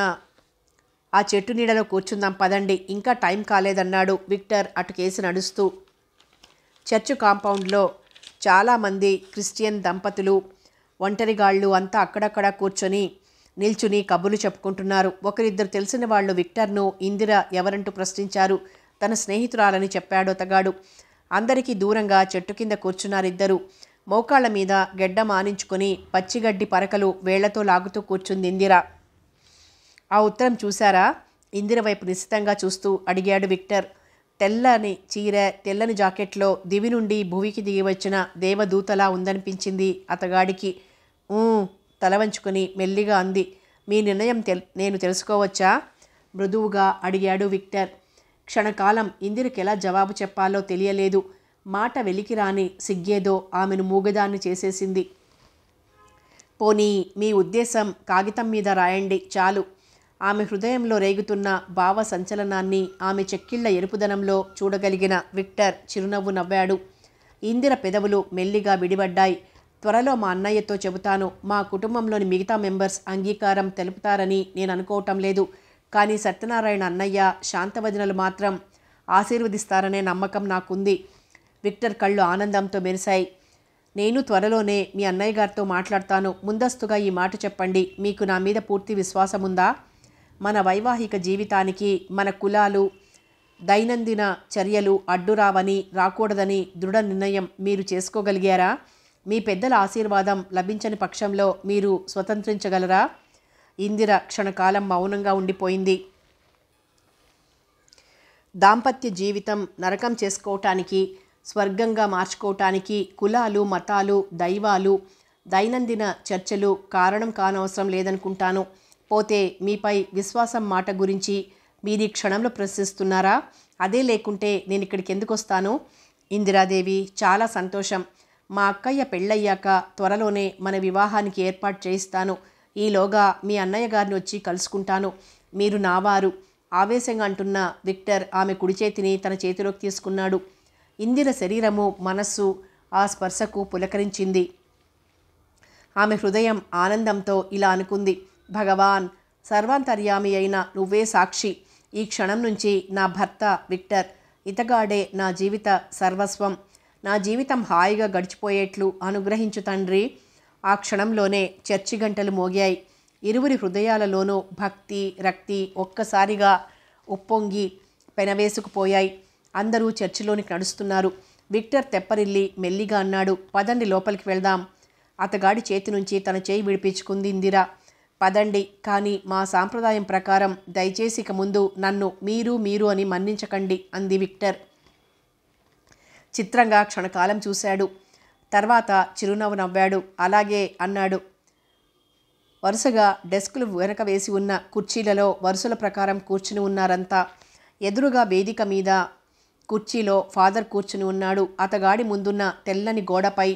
ఆ చెట్టు నీడలో కూర్చుందాం పదండి, ఇంకా టైం కాలేదన్నాడు విక్టర్ అటుకేసి నడుస్తూ. చర్చు కాంపౌండ్లో చాలామంది క్రిస్టియన్ దంపతులు, ఒంటరిగాళ్ళు అంతా అక్కడక్కడ నిల్చుని కబుర్లు చెప్పుకుంటున్నారు. ఒకరిద్దరు తెలిసిన వాళ్ళు విక్టర్ను ఇందిర ఎవరంటూ ప్రశ్నించారు. తన స్నేహితురాలని చెప్పాడు అతగాడు. అందరికీ దూరంగా చెట్టు కింద కూర్చున్నారిద్దరు. మోకాళ్ల మీద గెడ్డ మానించుకొని పచ్చిగడ్డి పరకలు వేళ్లతో లాగుతూ కూర్చుంది ఇందిర. ఆ ఉత్తరం చూశారా? ఇందిర వైపు నిశితంగా చూస్తూ అడిగాడు విక్టర్. తెల్లని చీర, తెల్లని జాకెట్లో దివి నుండి భువికి దిగి వచ్చిన దేవదూతలా ఉందనిపించింది అతగాడికి. తల వంచుకొని మెల్లిగా అంది. మీ నిర్ణయం నేను తెలుసుకోవచ్చా? మృదువుగా అడిగాడు విక్టర్. క్షణకాలం ఇందిరకి ఎలా జవాబు చెప్పాలో తెలియలేదు. మాట వెలికిరాని సిగ్గేదో ఆమెను మూగదాన్ని చేసేసింది. పోనీ మీ ఉద్దేశం కాగితం మీద రాయండి చాలు. ఆమె హృదయంలో రేగుతున్న భావ సంచలనాన్ని ఆమె చెక్కిళ్ల ఎరుపుదనంలో చూడగలిగిన విక్టర్ చిరునవ్వు నవ్వాడు. ఇందిర పెదవులు మెల్లిగా విడిపడ్డాయి. త్వరలో మా అన్నయ్యతో చెబుతాను. మా కుటుంబంలోని మిగతా మెంబర్స్ అంగీకారం తెలుపుతారని నేను అనుకోవటం లేదు. కానీ సత్యనారాయణ అన్నయ్య, శాంతవదినలు మాత్రం ఆశీర్వదిస్తారనే నమ్మకం నాకుంది. విక్టర్ కళ్ళు ఆనందంతో మెరిశాయి. నేను త్వరలోనే మీ అన్నయ్య గారితో మాట్లాడతాను. ముందస్తుగా ఈ మాట చెప్పండి, మీకు నా మీద పూర్తి విశ్వాసం ఉందా? మన వైవాహిక జీవితానికి మన కులాలు, దైనందిన చర్యలు అడ్డురావని, రాకూడదని దృఢ నిర్ణయం మీరు చేసుకోగలిగారా? మీ పెద్దల ఆశీర్వాదం లభించని పక్షంలో మీరు స్వతంత్రించగలరా? ఇందిర క్షణకాలం మౌనంగా ఉండిపోయింది. దాంపత్య జీవితం నరకం చేసుకోవటానికి, స్వర్గంగా మార్చుకోవటానికి కులాలు, మతాలు, దైవాలు, దైనందిన చర్చలు కారణం కానవసరం లేదనుకుంటాను. పోతే మీపై విశ్వాసం మాట గురించి మీరు ఈ క్షణంలో ప్రశ్నిస్తున్నారా? అదే లేకుంటే నేను ఇక్కడికి ఎందుకు వస్తాను? ఇందిరాదేవి, చాలా సంతోషం. మా అక్కయ్య పెళ్ళయ్యాక త్వరలోనే మన వివాహానికి ఏర్పాటు చేయిస్తాను. ఈలోగా మీ అన్నయ్య గారిని వచ్చి కలుసుకుంటాను. మీరు నావారు, ఆవేశంగా అంటున్న విక్టర్ ఆమె కుడి చేతిని తన చేతిలోకి తీసుకున్నాడు. ఇందిర శరీరము, మనస్సు ఆ స్పర్శకు పులకరించింది. ఆమె హృదయం ఆనందంతో ఇలా అనుకుంది. భగవాన్, సర్వాంతర్యామి అయిన నువ్వే సాక్షి. ఈ క్షణం నుంచి నా భర్త విక్టర్, ఇతగాడే నా జీవిత సర్వస్వం. నా జీవితం హాయిగా గడిచిపోయేట్లు అనుగ్రహించు తండ్రి. ఆ క్షణంలోనే చర్చి గంటలు మోగాయి. ఇరువురి హృదయాలలోనూ భక్తి, రక్తి ఒక్కసారిగా ఉప్పొంగి పెనవేసుకుపోయాయి. అందరూ చర్చిలోనికి నడుస్తున్నారు. విక్టర్ తెప్పరిల్లి మెల్లిగా అన్నాడు, పదండి లోపలికి వెళ్దాం. అతగాడి చేతి నుంచి తన చేయి విడిపించుకుంది ఇందిర. పదండి, కానీ మా సాంప్రదాయం ప్రకారం దయచేసి ఇక ముందు నన్ను మీరు మీరు అని మన్నించకండి అంది విక్టర్. చిత్రంగా క్షణకాలం చూశాడు. తర్వాత చిరునవ్వు నవ్వాడు. అలాగే అన్నాడు. వరుసగా డెస్కులు వెనక వేసి ఉన్న కుర్చీలలో వరుసల ప్రకారం కూర్చుని ఉన్నారంతా. ఎదురుగా వేదిక మీద కుర్చీలో ఫాదర్ కూర్చుని ఉన్నాడు. అతగాడి ముందున్న తెల్లని గోడపై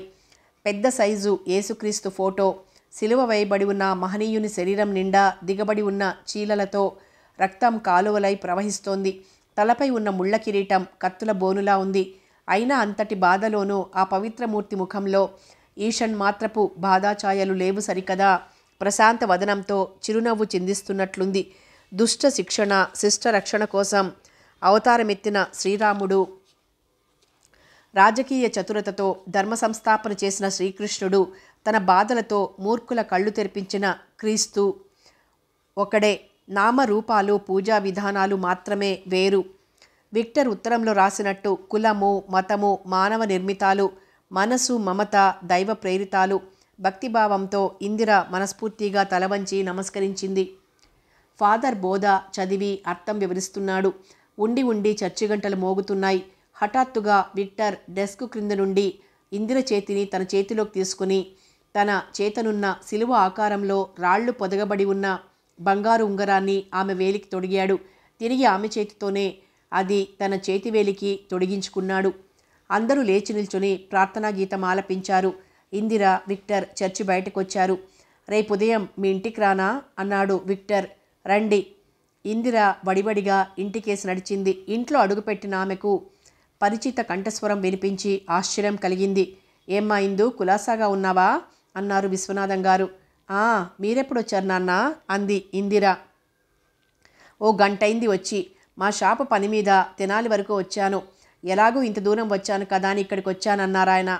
పెద్ద సైజు యేసుక్రీస్తు ఫోటో, సిలువ వేయబడి ఉన్న మహనీయుని శరీరం నిండా దిగబడి ఉన్న చీలలతో రక్తం కాలువలై ప్రవహిస్తోంది. తలపై ఉన్న ముళ్ళ కిరీటం కత్తుల బోనులా ఉంది. అయినా అంతటి బాధలోనూ ఆ పవిత్రమూర్తి ముఖంలో ఈషన్ మాత్రపు బాధాఛాయలు లేవు సరికదా. ప్రశాంత వదనంతో చిరునవ్వు చిందిస్తున్నట్లుంది. దుష్ట శిక్షణ, శిష్ట రక్షణ కోసం అవతారమెత్తిన శ్రీరాముడు, రాజకీయ చతురతతో ధర్మ సంస్థాపన చేసిన శ్రీకృష్ణుడు, తన బాధలతో మూర్ఖుల కళ్ళు తెరిపించిన క్రీస్తు ఒకడే. నామరూపాలు, పూజా విధానాలు మాత్రమే వేరు. విక్టర్ ఉత్తరంలో రాసినట్టు కులము, మతము మానవ నిర్మితాలు, మనసు, మమత దైవ ప్రేరితాలు. భక్తిభావంతో ఇందిర మనస్ఫూర్తిగా తలవంచి నమస్కరించింది. ఫాదర్ బోధ చదివి అర్థం వివరిస్తున్నాడు. ఉండి ఉండి చర్చి గంటలు మోగుతున్నాయి. హఠాత్తుగా విక్టర్ డెస్క్ క్రింద నుండి ఇందిర చేతిని తన చేతిలోకి తీసుకుని తన చేతనున్న సిలువ ఆకారంలో రాళ్లు పొదగబడి ఉన్న బంగారు ఉంగరాన్ని ఆమె వేలికి తొడిగాడు. తిరిగి ఆమె చేతితోనే అది తన చేతివేలికి తొడిగించుకున్నాడు. అందరూ లేచి నిల్చుని ప్రార్థనా గీతం ఆలపించారు. ఇందిర, విక్టర్ చర్చి బయటకొచ్చారు. రేపు ఉదయం మీ ఇంటికి రానా అన్నాడు విక్టర్. రండి. ఇందిర వడివడిగా ఇంటికేసి నడిచింది. ఇంట్లో అడుగుపెట్టిన ఆమెకు పరిచిత కంఠస్వరం వినిపించి ఆశ్చర్యం కలిగింది. ఏమ్మా ఇందు, కులాసాగా ఉన్నావా అన్నారు విశ్వనాథం గారు. మీరెప్పుడొచ్చారు నాన్న అంది ఇందిర. ఓ గంటైంది వచ్చి. మా షాపు పని మీద తెనాలి వరకు వచ్చాను. ఎలాగూ ఇంత దూరం వచ్చాను కదా అని ఇక్కడికి వచ్చానన్నారాయన.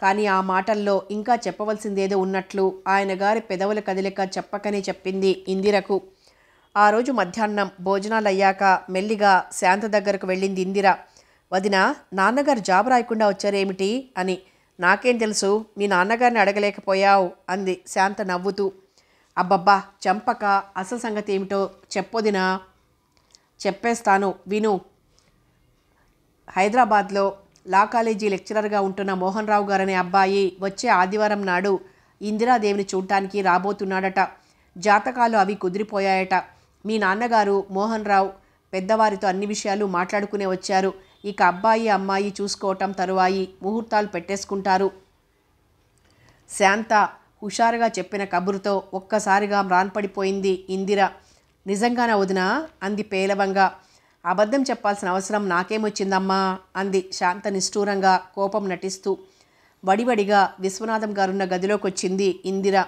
కానీ ఆ మాటల్లో ఇంకా చెప్పవలసిందేదో ఉన్నట్లు ఆయన గారి పెదవుల కదిలిక చెప్పకనే చెప్పింది ఇందిరకు. ఆ రోజు మధ్యాహ్నం భోజనాలయ్యాక మెల్లిగా శాంత దగ్గరకు వెళ్ళింది ఇందిర. వదిన, నాన్నగారు జాబ్ రాయకుండా వచ్చారేమిటి అని. నాకేం తెలుసు, మీ నాన్నగారిని అడగలేకపోయావు అంది శాంత నవ్వుతూ. అబ్బబ్బా చంపక, అసలు సంగతి ఏమిటో చెప్పొదినా. చెప్పేస్తాను విను. హైదరాబాద్లో లా కాలేజీ లెక్చరర్గా ఉంటున్న మోహన్ రావు గారనే అబ్బాయి వచ్చే ఆదివారం నాడు ఇందిరాదేవిని చూడటానికి రాబోతున్నాడట. జాతకాలు అవి కుదిరిపోయాయట. మీ నాన్నగారు మోహన్ రావు పెద్దవారితో అన్ని విషయాలు మాట్లాడుకునే వచ్చారు. ఇక అబ్బాయి అమ్మాయి చూసుకోవటం తరువాయి, ముహూర్తాలు పెట్టేసుకుంటారు. శాంత హుషారుగా చెప్పిన కబురుతో ఒక్కసారిగా మ్రాన్పడిపోయింది ఇందిర. నిజంగానా వదినా? అంది పేలవంగా. అబద్ధం చెప్పాల్సిన అవసరం నాకేమొచ్చిందమ్మా అంది శాంత నిష్ఠూరంగా, కోపం నటిస్తూ. వడివడిగా విశ్వనాథం గారున్న గదిలోకొచ్చింది ఇందిర.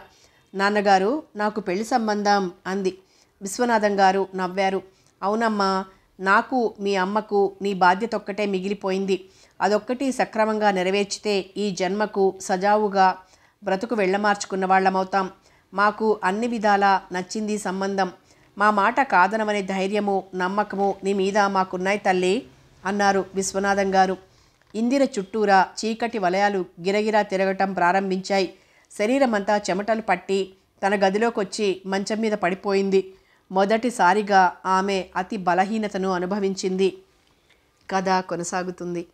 నాన్నగారు, నాకు పెళ్లి సంబంధం అంది. విశ్వనాథం గారు నవ్వారు. అవునమ్మా, నాకు మీ అమ్మకు నీ బాధ్యత ఒక్కటే మిగిలిపోయింది. అదొక్కటి సక్రమంగా నెరవేర్చితే ఈ జన్మకు సజావుగా బ్రతుకు వెళ్ళమార్చుకున్న వాళ్ళమవుతాం. మాకు అన్ని విధాలా నచ్చింది సంబంధం. మా మాట కాదనమనే ధైర్యము, నమ్మకము నీ మీద మాకున్నాయి తల్లి అన్నారు విశ్వనాథం గారు. ఇందిర చుట్టూరా చీకటి వలయాలు గిరగిరా తిరగటం ప్రారంభించాయి. శరీరమంతా చెమటలు పట్టి తన గదిలోకొచ్చి మంచం మీద పడిపోయింది. మొదటిసారిగా ఆమె అతి బలహీనతను అనుభవించింది. కథ కొనసాగుతుంది.